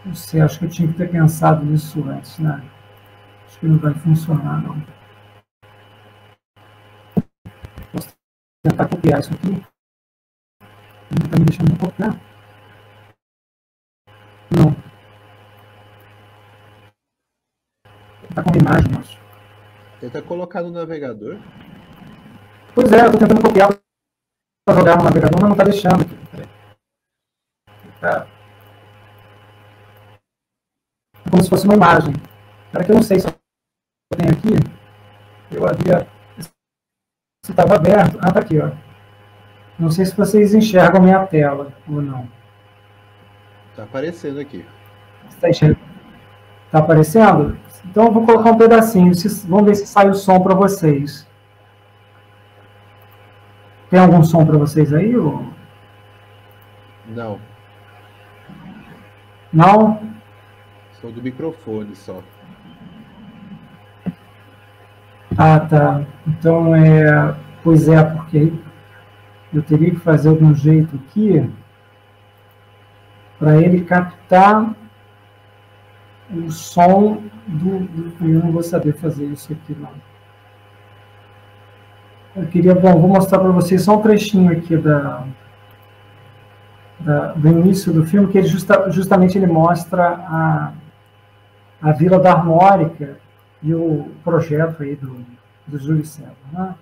Não sei, acho que eu tinha que ter pensado nisso antes, né? Acho que não vai funcionar, não. Posso tentar copiar isso aqui? Não está me deixando copiar? Não. uma imagem, acho. Tenta colocar no navegador. Pois é, eu estou tentando copiar para jogar no navegador, mas não está deixando. Tá. É como se fosse uma imagem. Será que eu não sei se eu tenho aqui? Eu havia... Se estava aberto. Ah, tá aqui, ó. Não sei se vocês enxergam minha tela ou não. Tá aparecendo aqui. Está enxergando? Tá aparecendo? Então eu vou colocar um pedacinho. Vamos ver se sai o som para vocês. Tem algum som para vocês aí? Ou... Não, Não? sou do microfone só. Ah, tá. Então Pois é, porque eu teria que fazer algum jeito aqui para ele captar o som eu não vou saber fazer isso aqui, não. Eu queria, vou mostrar para vocês só um trechinho aqui do início do filme, que ele justamente ele mostra a Vila da Armórica e o projeto aí do Júlio César, né?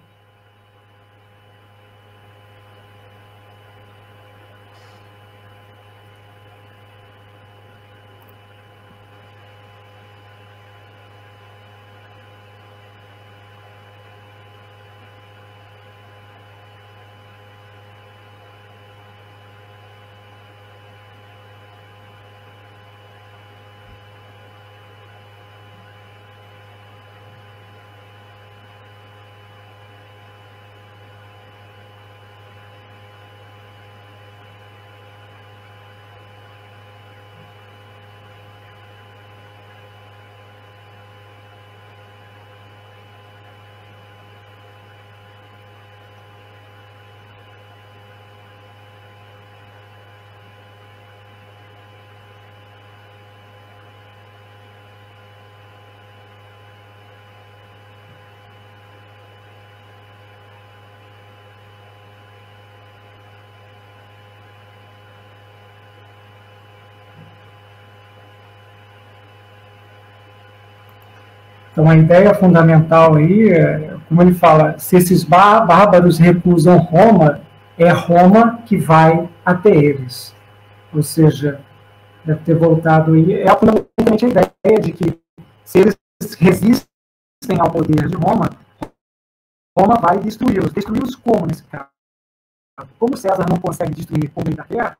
Então, a ideia fundamental aí, como ele fala, se esses bárbaros recusam Roma, é Roma que vai até eles. Ou seja, deve ter voltado aí. É fundamentalmente a ideia de que, se eles resistem ao poder de Roma, Roma vai destruí-los. Destruí-los como, nesse caso? Como César não consegue destruir o meio da terra,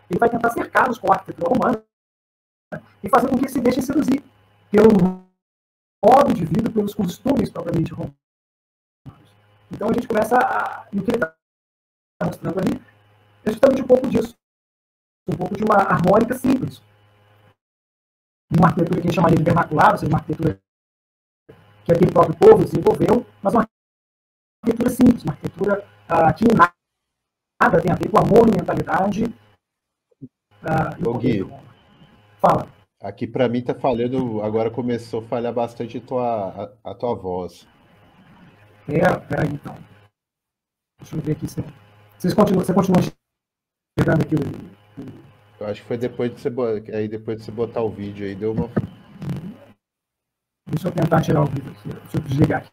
ele vai tentar cercá-los com a arquitetura romana e fazer com que eles se deixem seduzir pelo modo de vida, pelos costumes propriamente romanos. Então a gente começa no que ele está mostrando ali, é justamente um pouco disso. Um pouco de uma harmônica simples. Uma arquitetura que a gente chamaria de vernacular, ou seja, uma arquitetura que aquele próprio povo desenvolveu, mas uma arquitetura simples, uma arquitetura que nada tem a ver com a monumentalidade e o poder de Roma. Fala. Aqui pra mim tá falhando, agora começou a falhar bastante a tua voz. Peraí então. Deixa eu ver aqui se você continua chegando aqui Eu acho que foi depois de você botar o vídeo aí, deu uma... Deixa eu tentar tirar o vídeo aqui. Deixa eu desligar aqui.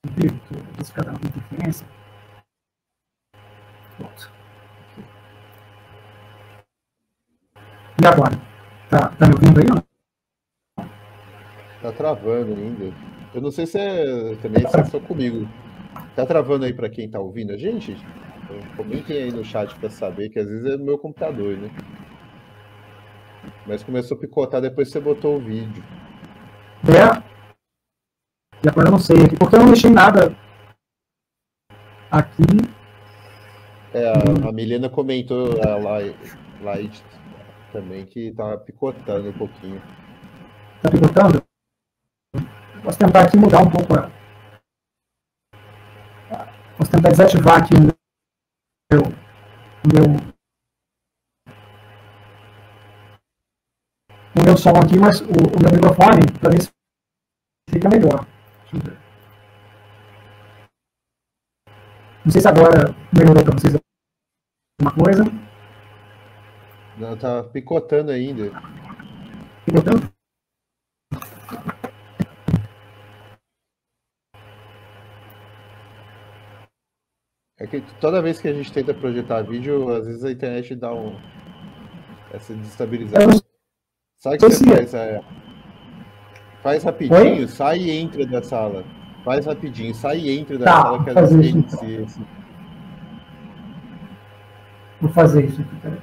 O vídeo, que esse canal tem interferência. Pronto. E agora? Tá me ouvindo aí, não? Tá travando ainda. Eu não sei se também é só comigo. Tá travando aí pra quem tá ouvindo a gente? Comentem aí no chat pra saber, que às vezes é no meu computador, né? Mas começou a picotar depois que você botou o vídeo. E agora eu não sei aqui, porque eu não mexi em nada aqui. A Milena comentou lá também que tava picotando um pouquinho. Tá picotando? Posso tentar aqui mudar um pouco. Posso tentar desativar aqui o meu som aqui, mas o meu microfone, para ver se fica melhor. Deixa eu ver. Não sei se agora melhorou para vocês alguma coisa. Não, tá picotando ainda. Picotando? É que toda vez que a gente tenta projetar vídeo, às vezes a internet dá essa desestabilizada. Sabe o que você faz? Faz rapidinho, Oi? sai e entra da sala. Faz rapidinho, sai e entra da Tá, sala, que vou às fazer vezes isso inicia, então. assim. Vou fazer isso aqui, peraí.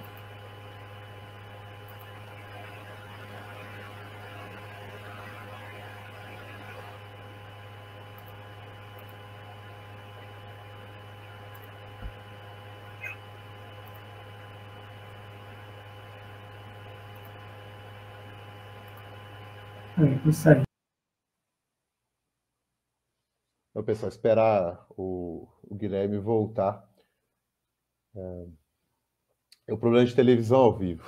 Peraí, vou sair. Então, pessoal, esperar o Guilherme voltar. É o problema de televisão ao vivo.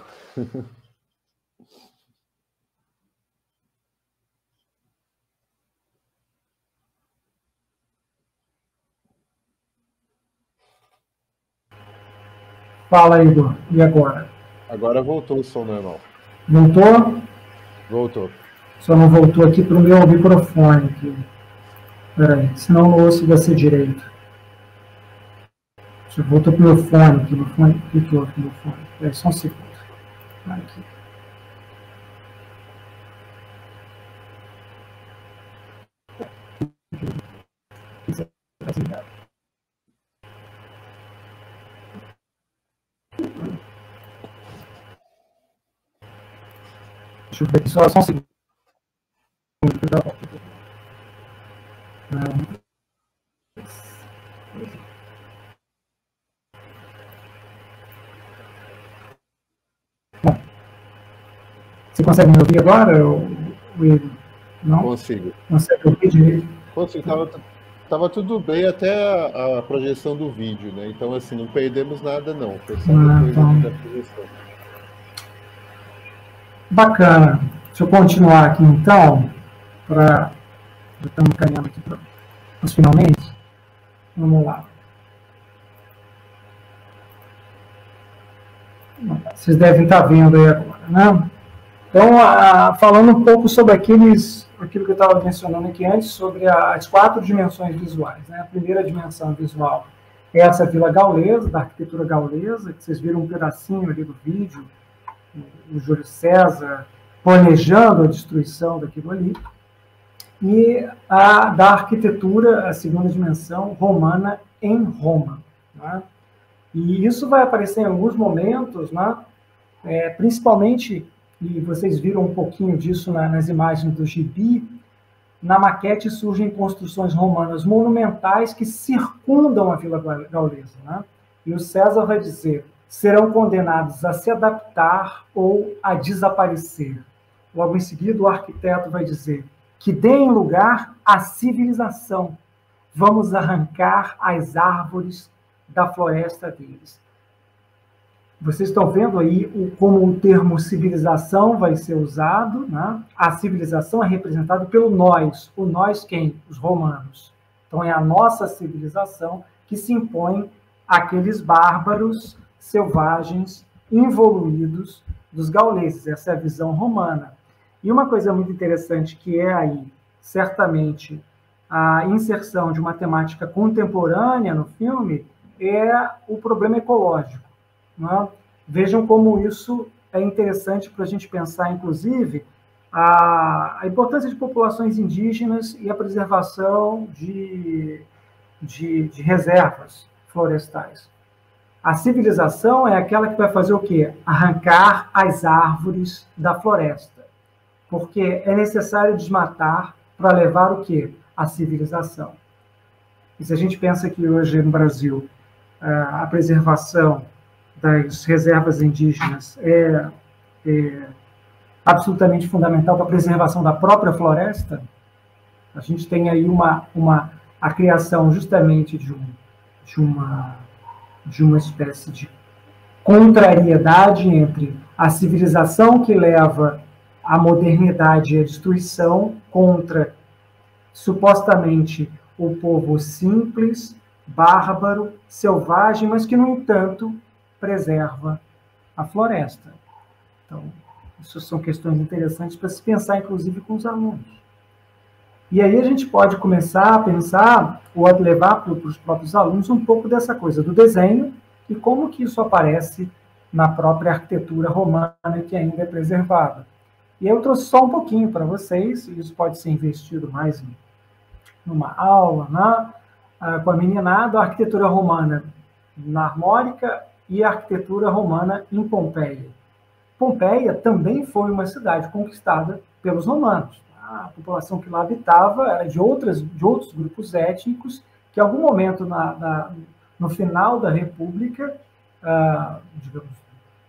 Fala, Igor. E agora? Agora voltou o som normal. Voltou? Voltou. Só não voltou aqui para o meu microfone. Peraí, senão não ouço você direito. Deixa eu voltar para o meu fone. Aqui, meu fone. Clicou aqui no meu fone. Peraí, só um segundo. Aqui. Deixa eu ver aqui, só um segundo. Bom, você consegue me ouvir agora, Igor? Não? Consigo. Consegue ouvir direito? Consigo. Tava tudo bem até a projeção do vídeo, né? Então, assim, não perdemos nada, não. Foi só depois então. da projeção. Bacana. Deixa eu continuar aqui, então, já estamos caminhando aqui para os finalmente. Vamos lá. Vocês devem estar vendo aí agora, né? Então, falando um pouco sobre aquilo que eu estava mencionando aqui antes, sobre as 4 dimensões visuais, né? A primeira dimensão visual é essa vila gaulesa, da arquitetura gaulesa, que vocês viram um pedacinho ali do vídeo, o Júlio César planejando a destruição daquilo ali, e a da arquitetura, a segunda dimensão, romana em Roma, né? E isso vai aparecer em alguns momentos, né? Principalmente, e vocês viram um pouquinho disso nas imagens do gibi, na maquete surgem construções romanas monumentais que circundam a Vila Gaulesa, né? E o César vai dizer, serão condenados a se adaptar ou a desaparecer. Logo em seguida, o arquiteto vai dizer que deem lugar à civilização. Vamos arrancar as árvores da floresta deles. Vocês estão vendo aí como o termo civilização vai ser usado, né? A civilização é representada pelo nós. O nós quem? Os romanos. Então é a nossa civilização que se impõe àqueles bárbaros, selvagens, involuídos dos gauleses. Essa é a visão romana. E uma coisa muito interessante que é aí, certamente, a inserção de uma temática contemporânea no filme é o problema ecológico. Né? Vejam como isso é interessante para a gente pensar, inclusive, a importância de populações indígenas e a preservação de reservas florestais. A civilização é aquela que vai fazer o quê? Arrancar as árvores da floresta. Porque é necessário desmatar para levar o quê? A civilização. E se a gente pensa que hoje no Brasil a preservação das reservas indígenas é absolutamente fundamental para a preservação da própria floresta, a gente tem aí a criação justamente de uma espécie de contrariedade entre a civilização que leva a modernidade e a destruição contra, supostamente, o povo simples, bárbaro, selvagem, mas que, no entanto, preserva a floresta. Então, isso são questões interessantes para se pensar, inclusive, com os alunos. E aí a gente pode começar a pensar, ou a levar para os próprios alunos um pouco dessa coisa do desenho e como que isso aparece na própria arquitetura romana que ainda é preservada. E eu trouxe só um pouquinho para vocês, e isso pode ser investido mais numa aula, né, com a meninada, a arquitetura romana na Armórica e a arquitetura romana em Pompeia. Pompeia também foi uma cidade conquistada pelos romanos. A população que lá habitava era de outros grupos étnicos que, em algum momento, no final da República, digamos,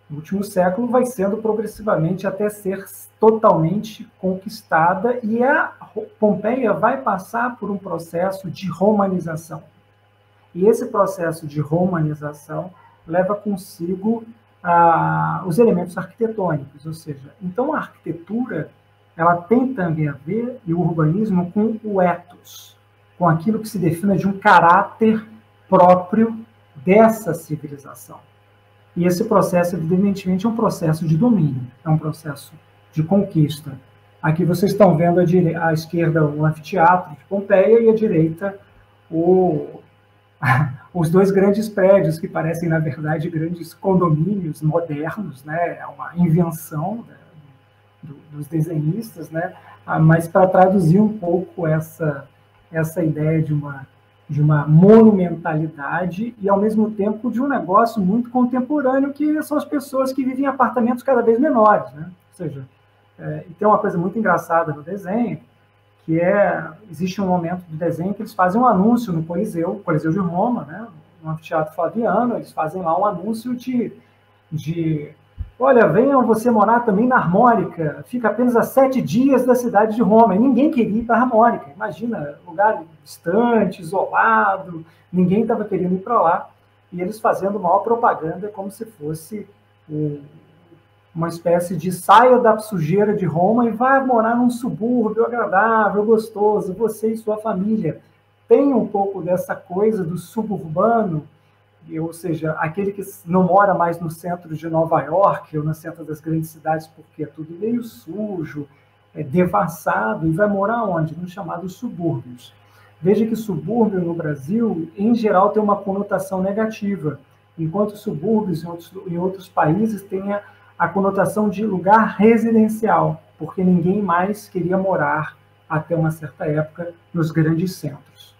no último século, vai sendo progressivamente até ser totalmente conquistada, e a Pompeia vai passar por um processo de romanização. E esse processo de romanização leva consigo os elementos arquitetônicos, ou seja, então a arquitetura ela tem também a ver, e o urbanismo, com o ethos, com aquilo que se define de um caráter próprio dessa civilização. E esse processo, evidentemente, é um processo de domínio, é um processo de conquista. Aqui vocês estão vendo à esquerda o anfiteatro de Pompeia e à direita os dois grandes prédios que parecem, na verdade, grandes condomínios modernos, né? É uma invenção dos desenhistas, né? Mas para traduzir um pouco essa ideia de uma monumentalidade e, ao mesmo tempo, de um negócio muito contemporâneo, que são as pessoas que vivem em apartamentos cada vez menores, né? Ou seja, e tem uma coisa muito engraçada no desenho, que existe um momento do desenho que eles fazem um anúncio no Coliseu de Roma, né? No Anfiteatro Flaviano, eles fazem lá um anúncio de olha, venham você morar também na Armórica, fica apenas a 7 dias da cidade de Roma. E ninguém queria ir para a Armórica. Imagina, lugar distante, isolado, ninguém estava querendo ir para lá. E eles fazendo maior propaganda como se fosse uma espécie de saia da sujeira de Roma e vai morar num subúrbio agradável, gostoso, você e sua família. Tem um pouco dessa coisa do suburbano, ou seja, aquele que não mora mais no centro de Nova York ou no centro das grandes cidades, porque é tudo meio sujo, devassado, e vai morar onde? Nos chamados subúrbios. Veja que subúrbio no Brasil, em geral, tem uma conotação negativa, enquanto subúrbios em outros países têm a conotação de lugar residencial, porque ninguém mais queria morar, até uma certa época, nos grandes centros.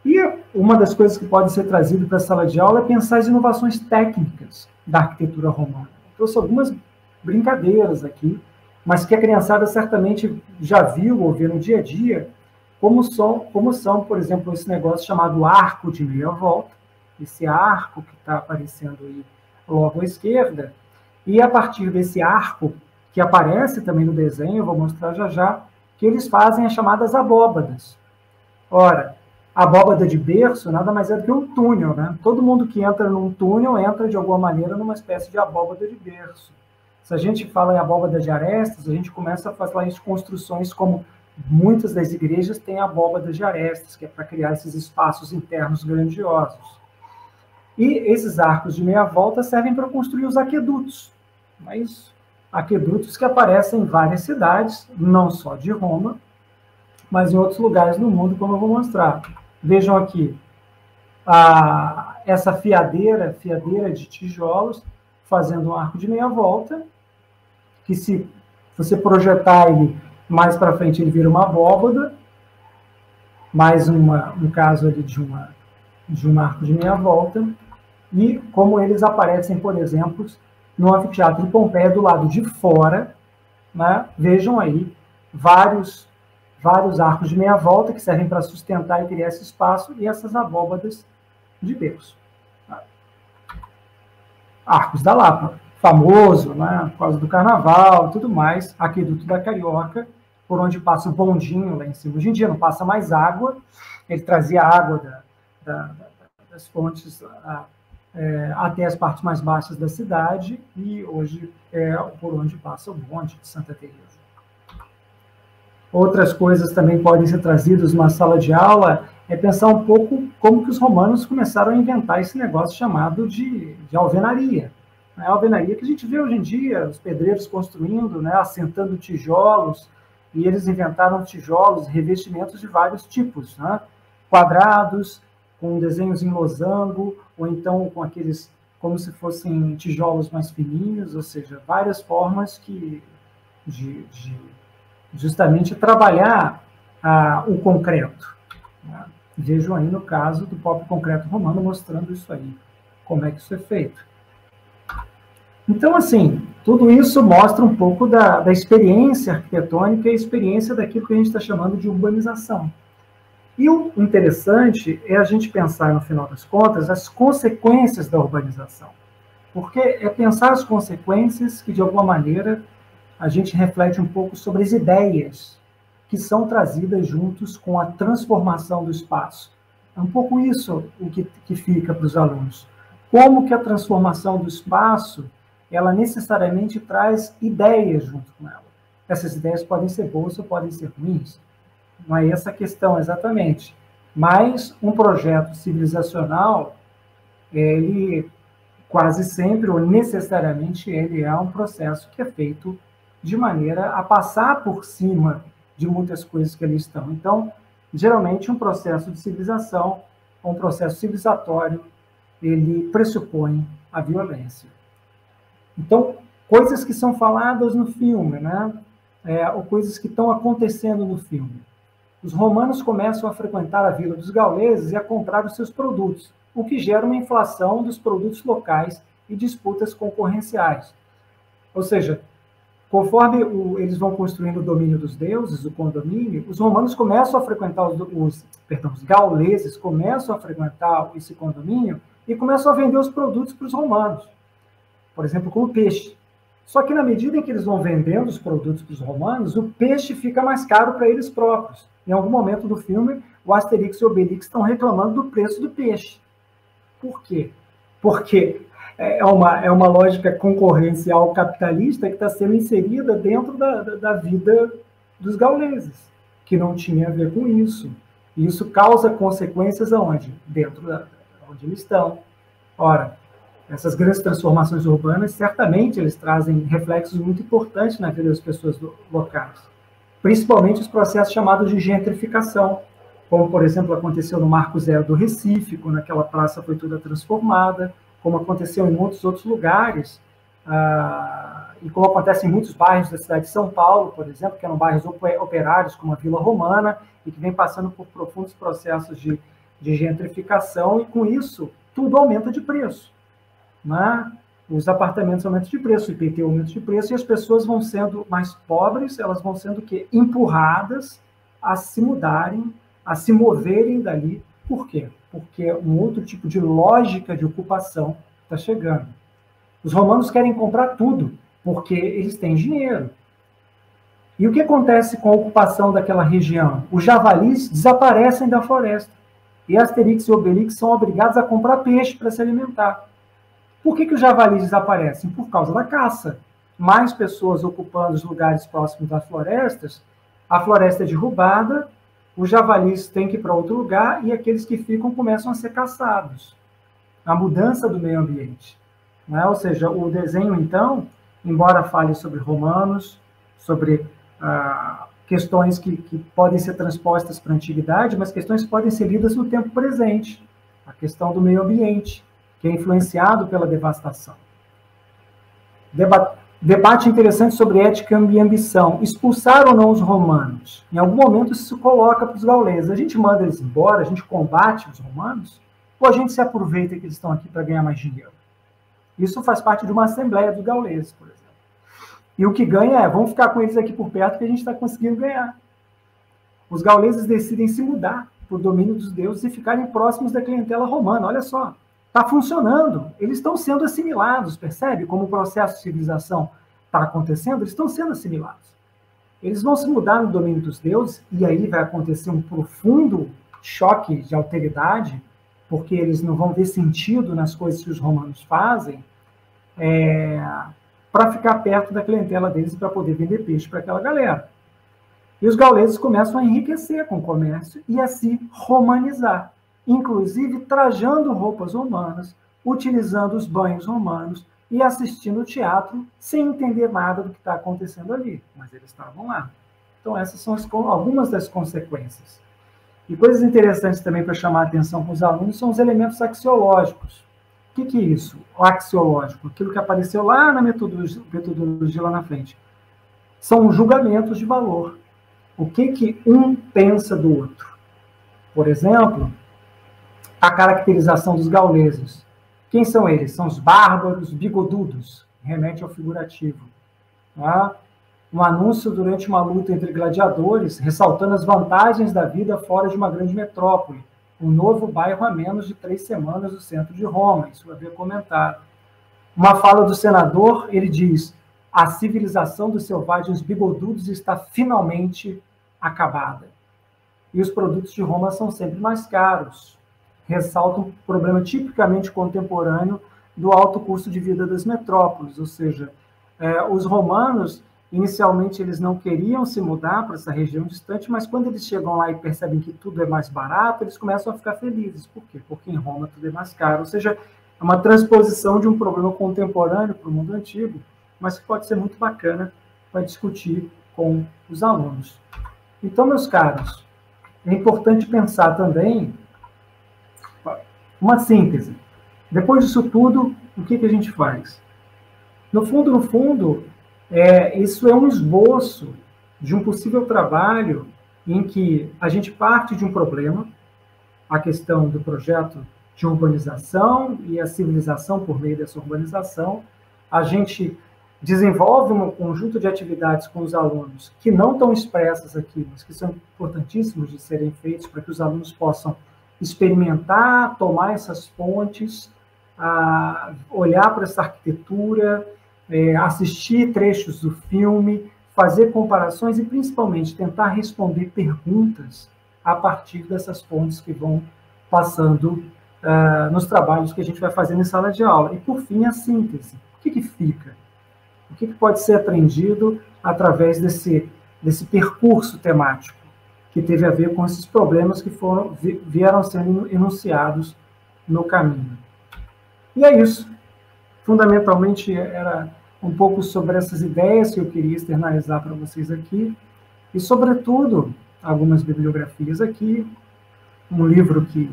E uma das coisas que pode ser trazido para a sala de aula é pensar as inovações técnicas da arquitetura romana. Trouxe algumas brincadeiras aqui, mas que a criançada certamente já viu ou vê no dia a dia, como são, por exemplo, esse negócio chamado arco de meia volta, esse arco que está aparecendo aí logo à esquerda, e a partir desse arco, que aparece também no desenho, eu vou mostrar já já, que eles fazem as chamadas abóbadas. Ora, a abóbada de berço nada mais é do que um túnel, né? Todo mundo que entra num túnel entra, de alguma maneira, numa espécie de abóbada de berço. Se a gente fala em abóbada de arestas, a gente começa a fazer construções como muitas das igrejas têm abóbadas de arestas, que é para criar esses espaços internos grandiosos. E esses arcos de meia volta servem para construir os aquedutos. Mas aquedutos que aparecem em várias cidades, não só de Roma, mas em outros lugares no mundo, como eu vou mostrar. Vejam aqui, essa fiadeira de tijolos, fazendo um arco de meia volta, que se você projetar ele mais para frente, ele vira uma abóbada, mais um caso ali de um arco de meia volta, e como eles aparecem, por exemplo, no anfiteatro de Pompeia, do lado de fora, né? Vejam aí vários arcos de meia volta que servem para sustentar e criar esse espaço, e essas abóbadas de berço. Arcos da Lapa, famoso, né, por causa do carnaval e tudo mais, aqueduto da Carioca, por onde passa o bondinho lá em cima. Hoje em dia não passa mais água, ele trazia água das fontes até as partes mais baixas da cidade, e hoje é por onde passa o bonde de Santa Teresa. Outras coisas também podem ser trazidas numa sala de aula, é pensar um pouco como que os romanos começaram a inventar esse negócio chamado de alvenaria. A alvenaria que a gente vê hoje em dia, os pedreiros construindo, né, assentando tijolos, e eles inventaram tijolos, revestimentos de vários tipos, né? Quadrados, com desenhos em losango, ou então com aqueles, como se fossem tijolos mais fininhos, ou seja, várias formas de justamente trabalhar o concreto, né? Vejam aí no caso do próprio concreto romano mostrando isso aí, como é que isso é feito. Então, assim, tudo isso mostra um pouco da experiência arquitetônica e a experiência daquilo que a gente está chamando de urbanização. E o interessante é a gente pensar, no final das contas, as consequências da urbanização. Porque é pensar as consequências que, de alguma maneira, a gente reflete um pouco sobre as ideias que são trazidas juntos com a transformação do espaço. É um pouco isso o que fica para os alunos. Como que a transformação do espaço, ela necessariamente traz ideias junto com ela. Essas ideias podem ser boas ou podem ser ruins. Não é essa a questão exatamente. Mas um projeto civilizacional, ele quase sempre, ou necessariamente, ele é um processo que é feito de maneira a passar por cima de muitas coisas que ali estão. Então, geralmente, um processo de civilização, um processo civilizatório, ele pressupõe a violência. Então, coisas que são faladas no filme, né? Ou coisas que estão acontecendo no filme. Os romanos começam a frequentar a vila dos gauleses e a comprar os seus produtos, o que gera uma inflação dos produtos locais e disputas concorrenciais. Ou seja, conforme eles vão construindo o domínio dos deuses, o condomínio, os romanos começam a frequentar os gauleses começam a frequentar esse condomínio e começam a vender os produtos para os romanos. Por exemplo, como peixe. Só que na medida em que eles vão vendendo os produtos para os romanos, o peixe fica mais caro para eles próprios. Em algum momento do filme, o Asterix e o Obelix estão reclamando do preço do peixe. Por quê? Porque é uma lógica concorrencial capitalista que está sendo inserida dentro da vida dos gauleses, que não tinha a ver com isso. E isso causa consequências aonde? Dentro onde eles estão. Ora, essas grandes transformações urbanas, certamente, eles trazem reflexos muito importantes na vida das pessoas locais. Principalmente os processos chamados de gentrificação, como, por exemplo, aconteceu no Marco Zero do Recife, quando aquela praça foi toda transformada, como aconteceu em muitos outros lugares, e como acontece em muitos bairros da cidade de São Paulo, por exemplo, que eram bairros operários, como a Vila Romana, e que vem passando por profundos processos de gentrificação, e com isso, tudo aumenta de preço. Né? Os apartamentos aumentam de preço, o IPT aumenta de preço, e as pessoas vão sendo mais pobres, elas vão sendo empurradas a se mudarem, a se moverem dali. Por quê? Porque um outro tipo de lógica de ocupação está chegando. Os romanos querem comprar tudo, porque eles têm dinheiro. E o que acontece com a ocupação daquela região? Os javalis desaparecem da floresta. E Asterix e Obelix são obrigados a comprar peixe para se alimentar. Por que os javalis desaparecem? Por causa da caça. Mais pessoas ocupando os lugares próximos das florestas, a floresta é derrubada, os javalis têm que ir para outro lugar e aqueles que ficam começam a ser caçados. A mudança do meio ambiente. Né? Ou seja, o desenho, então, embora fale sobre romanos, sobre questões que podem ser transpostas para a antiguidade, mas questões que podem ser lidas no tempo presente. A questão do meio ambiente, que é influenciado pela devastação. Debate interessante sobre ética e ambição. Expulsar ou não os romanos? Em algum momento isso se coloca para os gauleses. A gente manda eles embora, a gente combate os romanos, ou a gente se aproveita que eles estão aqui para ganhar mais dinheiro? Isso faz parte de uma assembleia dos gauleses, por exemplo. E o que ganha é, vamos ficar com eles aqui por perto que a gente está conseguindo ganhar. Os gauleses decidem se mudar para o domínio dos deuses e ficarem próximos da clientela romana. Olha só. Está funcionando, eles estão sendo assimilados, percebe? Como o processo de civilização está acontecendo, eles estão sendo assimilados. Eles vão se mudar no domínio dos deuses, e aí vai acontecer um profundo choque de alteridade, porque eles não vão ver sentido nas coisas que os romanos fazem, para ficar perto da clientela deles e para poder vender peixe para aquela galera. E os gauleses começam a enriquecer com o comércio e a se romanizar. Inclusive trajando roupas romanas, utilizando os banhos romanos e assistindo o teatro sem entender nada do que está acontecendo ali. Mas eles estavam lá. Então, essas são algumas das consequências. E coisas interessantes também para chamar a atenção com os alunos são os elementos axiológicos. O que é isso? O axiológico, aquilo que apareceu lá na metodologia lá na frente. São julgamentos de valor. O que um pensa do outro? Por exemplo, a caracterização dos gauleses. Quem são eles? São os bárbaros bigodudos, remete ao figurativo. Tá? Um anúncio durante uma luta entre gladiadores, ressaltando as vantagens da vida fora de uma grande metrópole. Um novo bairro a menos de 3 semanas do centro de Roma, isso havia comentado. Uma fala do senador, ele diz: a civilização dos selvagens bigodudos está finalmente acabada. E os produtos de Roma são sempre mais caros. Ressalta um problema tipicamente contemporâneo do alto custo de vida das metrópoles, ou seja, os romanos, inicialmente, eles não queriam se mudar para essa região distante, mas quando eles chegam lá e percebem que tudo é mais barato, eles começam a ficar felizes. Por quê? Porque em Roma tudo é mais caro. Ou seja, é uma transposição de um problema contemporâneo para o mundo antigo, mas que pode ser muito bacana para discutir com os alunos. Então, meus caros, é importante pensar também uma síntese. Depois disso tudo, o que a gente faz? No fundo, isso é um esboço de um possível trabalho em que a gente parte de um problema, a questão do projeto de urbanização e a civilização por meio dessa urbanização, a gente desenvolve um conjunto de atividades com os alunos que não estão expressas aqui, mas que são importantíssimos de serem feitos para que os alunos possam experimentar, tomar essas fontes, olhar para essa arquitetura, assistir trechos do filme, fazer comparações e, principalmente, tentar responder perguntas a partir dessas fontes que vão passando nos trabalhos que a gente vai fazendo em sala de aula. E, por fim, a síntese. O que fica? O que pode ser aprendido através desse percurso temático que teve a ver com esses problemas que vieram sendo enunciados no caminho? E é isso. Fundamentalmente, era um pouco sobre essas ideias que eu queria externalizar para vocês aqui, e, sobretudo, algumas bibliografias aqui, um livro que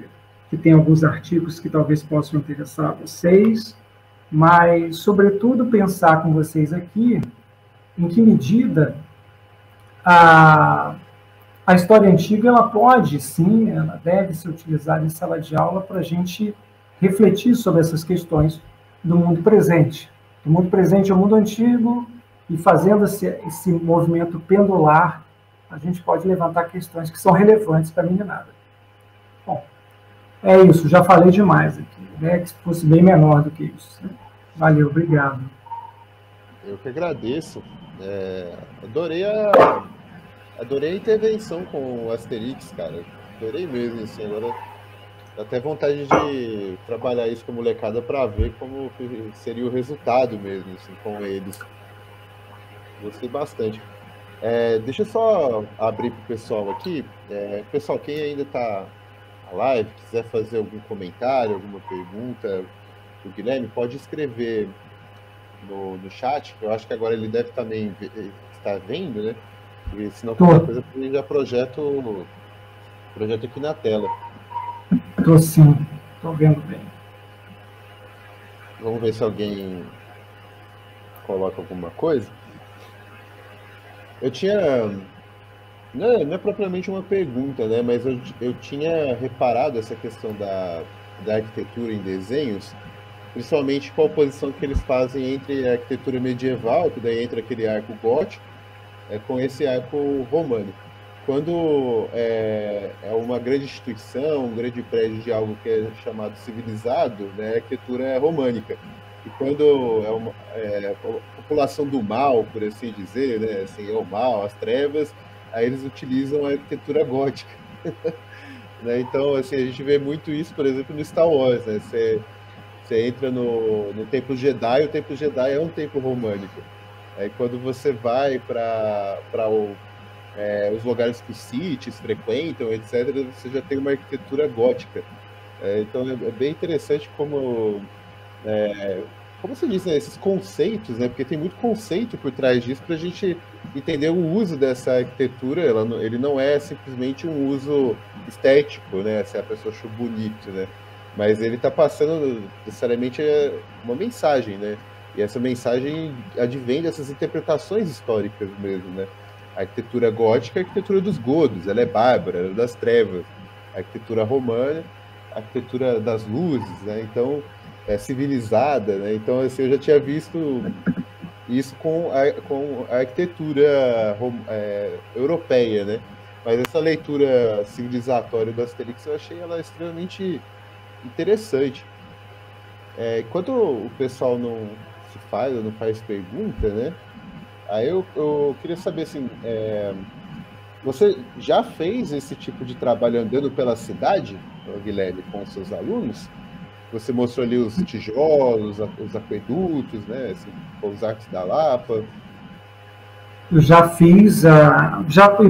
tem alguns artigos que talvez possam interessar a vocês, mas, sobretudo, pensar com vocês aqui em que medida a história antiga ela pode, sim, ela deve ser utilizada em sala de aula para a gente refletir sobre essas questões do mundo presente. Do mundo presente ao mundo antigo, e fazendo esse movimento pendular, a gente pode levantar questões que são relevantes para a meninada. Bom, é isso, já falei demais aqui, né? Que fosse bem menor do que isso. Valeu, obrigado. Eu que agradeço. Adorei a intervenção com o Asterix, cara. Adorei mesmo, assim, agora dá até vontade de trabalhar isso com a molecada para ver como seria o resultado mesmo, assim, com eles. Gostei bastante. Deixa eu só abrir para o pessoal aqui. Pessoal, quem ainda está na live, quiser fazer algum comentário, alguma pergunta do Guilherme, pode escrever no chat, que eu acho que agora ele deve também estar vendo, né? Porque senão qualquer coisa eu já projeto aqui na tela. Estou sim, estou vendo bem. Vamos ver se alguém coloca alguma coisa. Eu tinha... Não é propriamente uma pergunta, né? Mas eu tinha reparado essa questão da arquitetura em desenhos, principalmente com a oposição que eles fazem entre a arquitetura medieval, que daí entra aquele arco gótico, com esse arco românico. Quando é uma grande instituição, um grande prédio de algo que é chamado civilizado, né, a arquitetura é românica. E quando a população do mal, por assim dizer, né, assim, é o mal, as trevas, aí eles utilizam a arquitetura gótica. Né? Então, assim, a gente vê muito isso, por exemplo, no Star Wars. Né? Você entra no Templo Jedi, o Templo Jedi é um templo românico. Aí quando você vai para os lugares que os Siths frequentam, etc., você já tem uma arquitetura gótica. Então é bem interessante como você disse, né, esses conceitos, né, porque tem muito conceito por trás disso para a gente entender o uso dessa arquitetura. Ele não é simplesmente um uso estético, né? Se a pessoa achou bonito, né? Mas ele está passando necessariamente uma mensagem, né? E essa mensagem advém dessas interpretações históricas mesmo, né? A arquitetura gótica é a arquitetura dos godos, ela é bárbara, ela é das trevas. A arquitetura romana, a arquitetura das luzes, né? Então, é civilizada, né? Então, assim, eu já tinha visto isso com a arquitetura europeia, né? Mas essa leitura civilizatória do Asterix, eu achei ela extremamente interessante. Enquanto o pessoal não faz pergunta, né? Aí eu queria saber, assim, você já fez esse tipo de trabalho andando pela cidade, Guilherme, com os seus alunos? Você mostrou ali os tijolos, os aquedutos, né? Assim, os arcos da Lapa. Eu já fiz,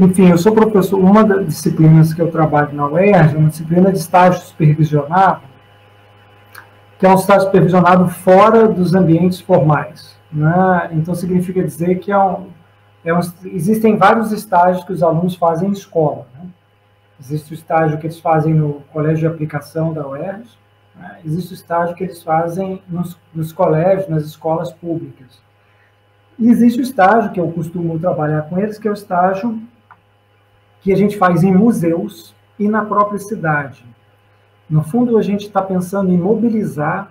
enfim, eu sou professor, uma das disciplinas que eu trabalho na UERJ é uma disciplina de estágio supervisionado, que é um estágio supervisionado fora dos ambientes formais, né? Então, significa dizer que existem vários estágios que os alunos fazem em escola, né? Existe o estágio que eles fazem no colégio de aplicação da UERJ, né? Existe o estágio que eles fazem nos colégios, nas escolas públicas. E existe o estágio que eu costumo trabalhar com eles, que é o estágio que a gente faz em museus e na própria cidade. No fundo, a gente está pensando em mobilizar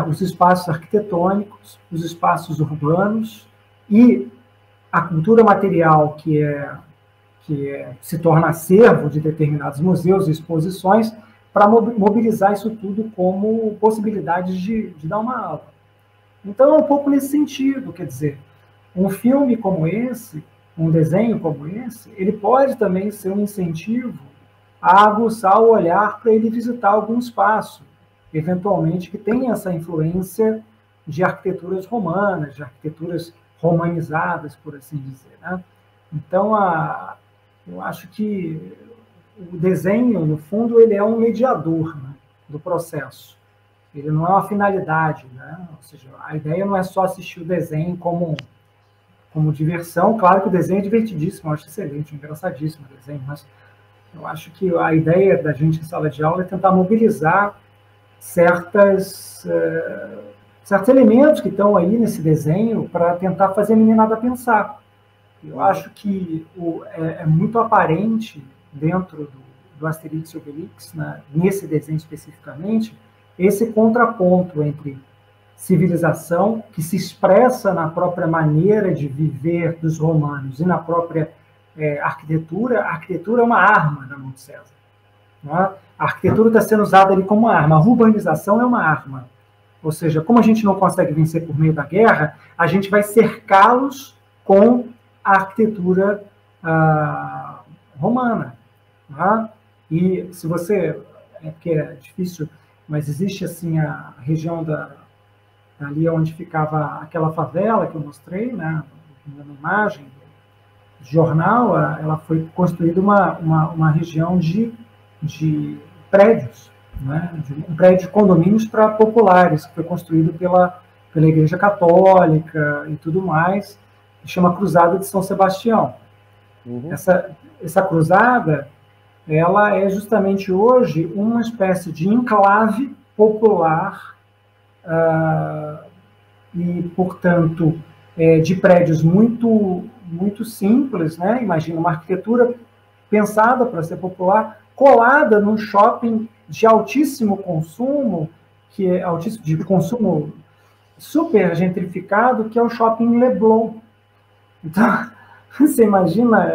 os espaços arquitetônicos, os espaços urbanos e a cultura material que se torna acervo de determinados museus e exposições, para mobilizar isso tudo como possibilidade de dar uma aula. Então, é um pouco nesse sentido, quer dizer, um filme como esse, um desenho como esse, ele pode também ser um incentivo a aguçar o olhar para ele visitar algum espaço, eventualmente, que tenha essa influência de arquiteturas romanas, de arquiteturas romanizadas, por assim dizer, né? Então, eu acho que o desenho, no fundo, ele é um mediador, né, do processo. Ele não é uma finalidade, né? Ou seja, a ideia não é só assistir o desenho como diversão. Claro que o desenho é divertidíssimo, eu acho excelente, engraçadíssimo o desenho, mas eu acho que a ideia da gente em sala de aula é tentar mobilizar certos elementos que estão aí nesse desenho para tentar fazer a meninada pensar. Eu acho que é muito aparente dentro do Asterix e Obelix, né, nesse desenho especificamente, esse contraponto entre civilização, que se expressa na própria maneira de viver dos romanos e na própria arquitetura. A arquitetura é uma arma da Monte César, né? A arquitetura está sendo usada ali como uma arma. A urbanização é uma arma. Ou seja, como a gente não consegue vencer por meio da guerra, a gente vai cercá-los com a arquitetura romana, né? E se você... porque é difícil, mas existe assim a região ali onde ficava aquela favela que eu mostrei, né, na imagem do jornal. Ela foi construída uma região de prédios, né, um prédio de condomínios para populares, que foi construído pela Igreja Católica e tudo mais, que chama Cruzada de São Sebastião. Uhum. Essa cruzada, ela é justamente hoje uma espécie de enclave popular e, portanto, de prédios muito, muito simples, né? Imagina uma arquitetura pensada para ser popular, colada num shopping de altíssimo consumo, que é altíssimo, de consumo super gentrificado, que é o shopping Leblon. Então, você imagina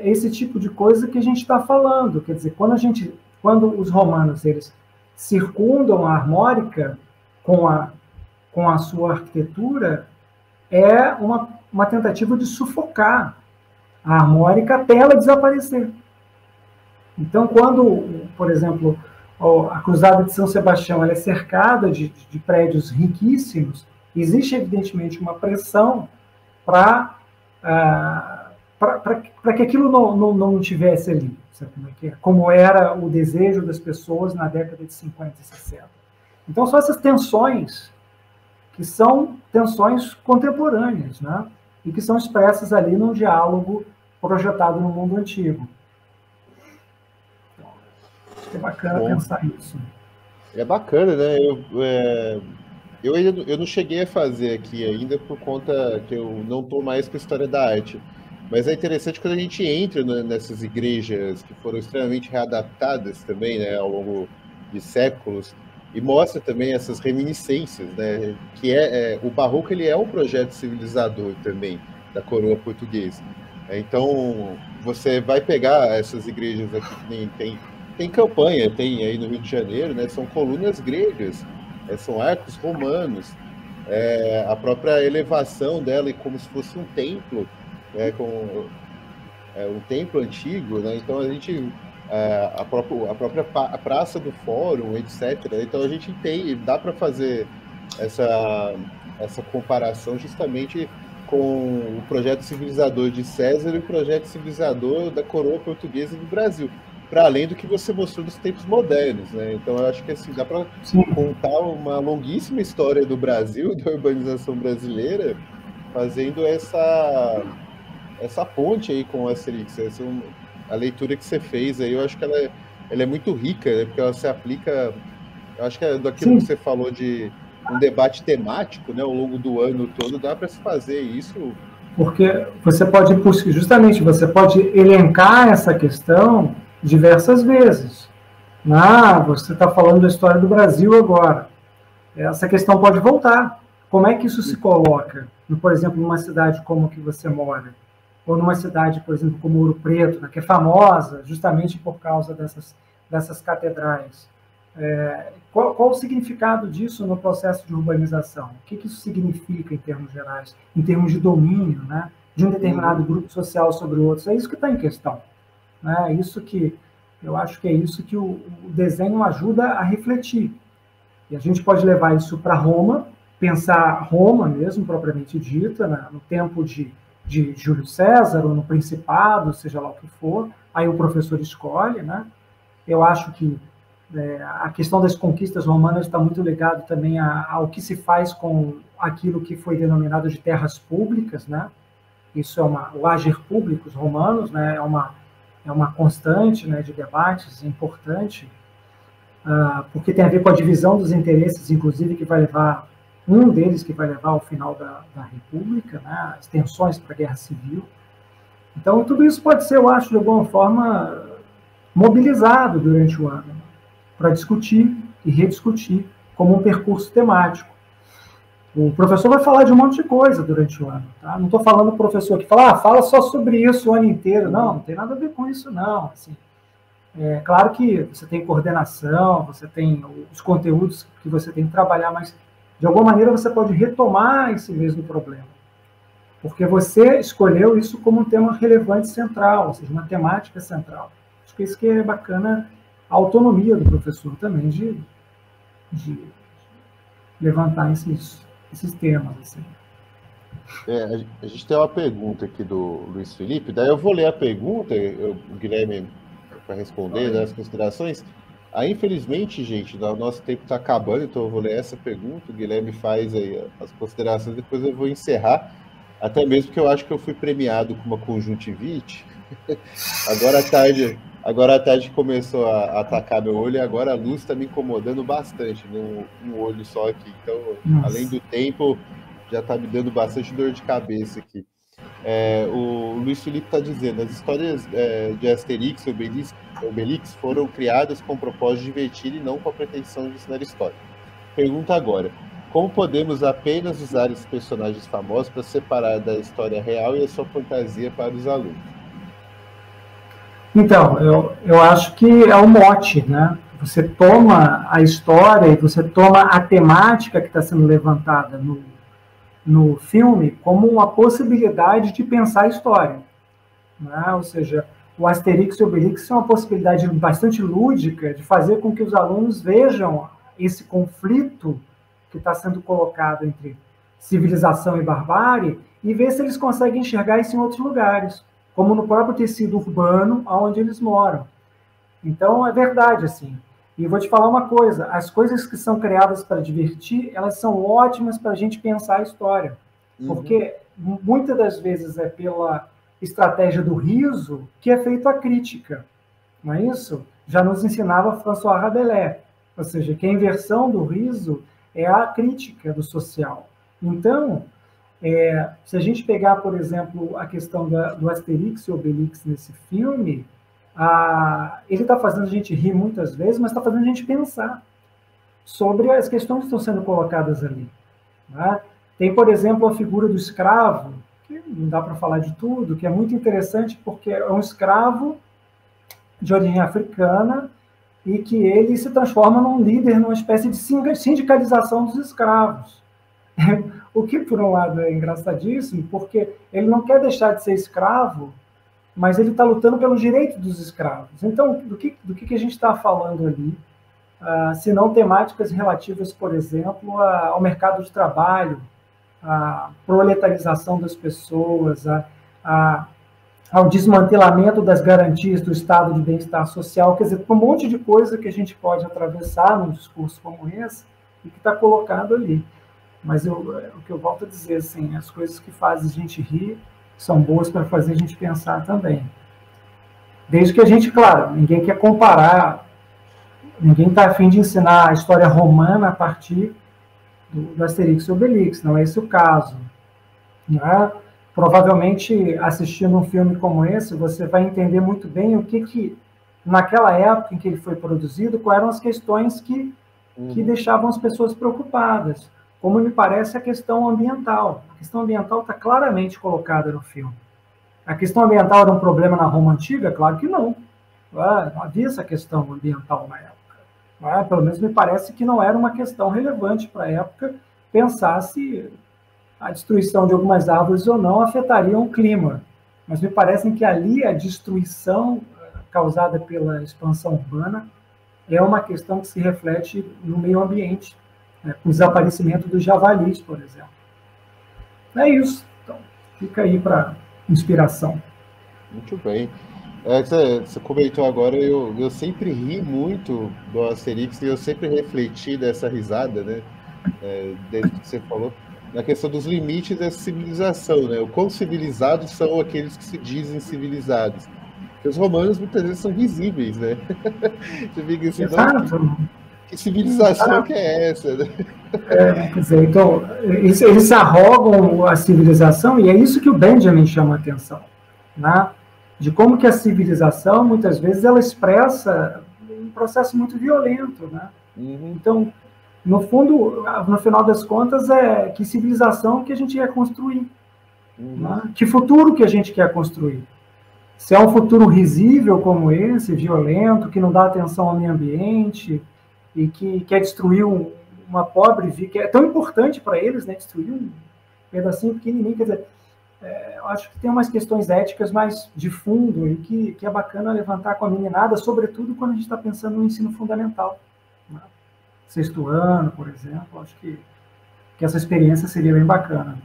esse tipo de coisa que a gente está falando. Quer dizer, quando os romanos eles circundam a Armórica com a sua arquitetura, é uma tentativa de sufocar a Armórica até ela desaparecer. Então, quando, por exemplo, a Cruzada de São Sebastião ela é cercada de prédios riquíssimos, existe evidentemente uma pressão para que aquilo não tivesse ali, sabe como é que é? Como era o desejo das pessoas na década de 50 e 60. Então, são essas tensões que são tensões contemporâneas, né? e que são expressas ali num diálogo projetado no mundo antigo. Então, acho que é bacana pensar isso. É bacana, né? Eu não cheguei a fazer aqui ainda por conta que eu não estou mais com a história da arte. Mas é interessante quando a gente entra nessas igrejas que foram extremamente readaptadas também, né, ao longo de séculos, e mostra também essas reminiscências, né, que o Barroco ele é um projeto civilizador também da coroa portuguesa. Então, você vai pegar essas igrejas aqui que tem campanha, tem aí no Rio de Janeiro, né, são colunas gregas, são arcos romanos, a própria elevação dela é como se fosse um templo, um templo antigo, né? Então a gente a própria praça do Fórum, etc. Então a gente dá para fazer essa comparação justamente com o projeto civilizador de César e o projeto civilizador da coroa portuguesa do Brasil, para além do que você mostrou dos tempos modernos, né? Então eu acho que assim dá para contar uma longuíssima história do Brasil, da urbanização brasileira, fazendo essa ponte aí com o Asterix. A leitura que você fez aí, eu acho que ela é muito rica, né? Porque ela se aplica, eu acho que é daquilo que você falou de um debate temático, né, ao longo do ano todo, dá para se fazer isso. Porque você pode elencar essa questão diversas vezes. Você está falando da história do Brasil agora. Essa questão pode voltar. Como é que isso se coloca, por exemplo, numa cidade como a que você mora? Ou numa cidade, por exemplo, como Ouro Preto, né, que é famosa justamente por causa dessas catedrais. Qual o significado disso no processo de urbanização? O que isso significa em termos gerais, em termos de domínio, né, de um determinado grupo social sobre outros? É isso que está em questão. Né? Eu acho que é isso que o desenho ajuda a refletir. E a gente pode levar isso para Roma, pensar Roma mesmo, propriamente dita, né, no tempo de Júlio César, ou no Principado, seja lá o que for, aí o professor escolhe, né? Eu acho que a questão das conquistas romanas está muito ligado também ao que se faz com aquilo que foi denominado de terras públicas, né? Isso o agir públicos romanos, né? É uma constante, né, de debates importante, porque tem a ver com a divisão dos interesses, inclusive, um deles que vai levar ao final da República, né, as tensões para a Guerra Civil. Então, tudo isso pode ser, eu acho, de alguma forma, mobilizado durante o ano, para discutir e rediscutir como um percurso temático. O professor vai falar de um monte de coisa durante o ano. Tá? Não estou falando do professor que fala só sobre isso o ano inteiro. Não tem nada a ver com isso, não. Assim, é claro que você tem coordenação, você tem os conteúdos que você tem que trabalhar, mas de alguma maneira você pode retomar esse mesmo problema. Porque você escolheu isso como um tema relevante central, ou seja, uma temática central. Acho que isso que é bacana, a autonomia do professor também de levantar esses temas. Assim. A gente tem uma pergunta aqui do Luiz Felipe, daí eu vou ler a pergunta, o Guilherme, para responder, né, as considerações. Infelizmente, gente, o nosso tempo está acabando, então eu vou ler essa pergunta, o Guilherme faz aí as considerações, depois eu vou encerrar, até mesmo porque eu acho que eu fui premiado com uma conjuntivite. Agora à tarde começou a atacar meu olho e agora a luz está me incomodando bastante, um olho só aqui. Então, além do tempo, já está me dando bastante dor de cabeça aqui. O Luiz Felipe está dizendo, as histórias de Asterix e Obelix foram criadas com o propósito de divertir e não com a pretensão de ensinar história. Pergunta agora, como podemos apenas usar esses personagens famosos para separar da história real e a sua fantasia para os alunos? Então, eu acho que é o mote, né? Você toma a história e você toma a temática que está sendo levantada no filme como uma possibilidade de pensar a história. Né? Ou seja, o Asterix e Obelix é uma possibilidade bastante lúdica de fazer com que os alunos vejam esse conflito que está sendo colocado entre civilização e barbárie e ver se eles conseguem enxergar isso em outros lugares, como no próprio tecido urbano onde eles moram. Então, é verdade, assim. E vou te falar uma coisa, as coisas que são criadas para divertir, elas são ótimas para a gente pensar a história. Porque muitas das vezes é pela estratégia do riso que é feita a crítica, não é isso? Já nos ensinava François Rabelais, ou seja, que a inversão do riso é a crítica do social. Então, se a gente pegar, por exemplo, a questão do Asterix e Obelix nesse filme, ele está fazendo a gente rir muitas vezes, mas está fazendo a gente pensar sobre as questões que estão sendo colocadas ali. Né? Tem, por exemplo, a figura do escravo, que não dá para falar de tudo, que é muito interessante porque é um escravo de origem africana e que ele se transforma num líder, numa espécie de sindicalização dos escravos. O que, por um lado, é engraçadíssimo, porque ele não quer deixar de ser escravo, mas ele está lutando pelos direitos dos escravos. Então, do que a gente está falando ali? Se não temáticas relativas, por exemplo, ao mercado de trabalho, à proletarização das pessoas, ao desmantelamento das garantias do estado de bem-estar social, quer dizer, um monte de coisa que a gente pode atravessar num discurso como esse e que está colocado ali. Mas o que eu volto a dizer, assim, as coisas que fazem a gente rir são boas para fazer a gente pensar também. Desde que a gente, claro, ninguém quer comparar, ninguém está a fim de ensinar a história romana a partir do Asterix e Obelix, não é esse o caso. Né? Provavelmente, assistindo um filme como esse, você vai entender muito bem o que naquela época em que ele foi produzido, quais eram as questões que deixavam as pessoas preocupadas. Como me parece a questão ambiental. A questão ambiental está claramente colocada no filme. A questão ambiental era um problema na Roma Antiga? Claro que não. Não havia essa questão ambiental na época. Pelo menos me parece que não era uma questão relevante para a época pensar se a destruição de algumas árvores ou não afetaria o clima. Mas me parece que ali a destruição causada pela expansão urbana é uma questão que se reflete no meio ambiente, com o desaparecimento dos javalis, por exemplo. É isso. Então, fica aí para inspiração. Muito bem. Você comentou agora, eu sempre ri muito do Asterix e eu sempre refleti dessa risada, né? Desde que você falou, na questão dos limites dessa civilização, né? O quão civilizados são aqueles que se dizem civilizados. Porque os romanos muitas vezes são risíveis, né? Você fica assim, Exato. Que civilização que é essa? Né? Quer dizer, então, eles se arrogam a civilização e é isso que o Benjamin chama a atenção, né? De como que a civilização, muitas vezes, ela expressa um processo muito violento, né? Então, no fundo, no final das contas, que civilização que a gente quer construir? Né? Que futuro que a gente quer construir? Se é um futuro risível como esse, violento, que não dá atenção ao meio ambiente e que quer destruir uma pobre vida, que é tão importante para eles, né? Destruir um pedacinho pequenininho, quer dizer, eu acho que tem umas questões éticas mais de fundo e que é bacana levantar com a meninada, sobretudo quando a gente está pensando no ensino fundamental. Né? 6º ano, por exemplo, acho que essa experiência seria bem bacana.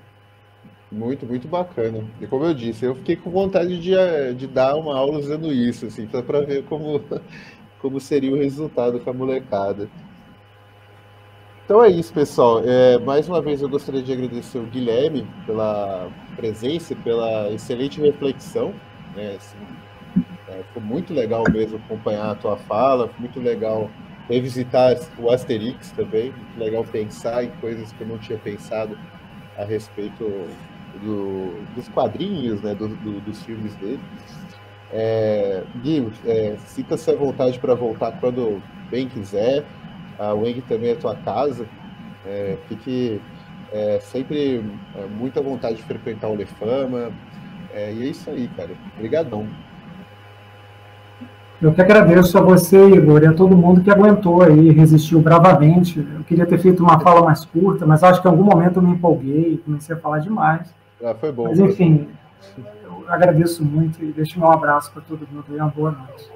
Muito, muito bacana. E como eu disse, eu fiquei com vontade de dar uma aula usando isso, assim, para ver como seria o resultado com a molecada. Então é isso, pessoal. Mais uma vez eu gostaria de agradecer o Guilherme pela presença, pela excelente reflexão. Né? Assim, foi muito legal mesmo acompanhar a tua fala, foi muito legal revisitar o Asterix também, muito legal pensar em coisas que eu não tinha pensado a respeito dos quadrinhos, né? dos filmes dele. Gui, sinta-se à vontade para voltar quando bem quiser. A UENG também é tua casa. Fique sempre muito à vontade de frequentar o Lefama. E é isso aí, cara. Obrigadão. Eu que agradeço a você, Igor, e a todo mundo que aguentou aí, resistiu bravamente. Eu queria ter feito uma fala mais curta, mas acho que em algum momento eu me empolguei, comecei a falar demais. Foi bom. Mas, enfim, eu agradeço muito e deixo meu abraço para todo mundo e uma boa noite.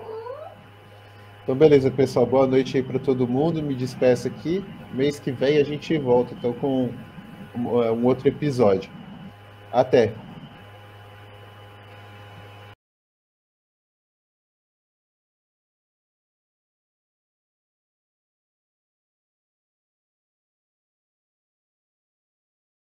Então, beleza, pessoal. Boa noite aí para todo mundo. Me despeço aqui. Mês que vem a gente volta, então, com um outro episódio. Até!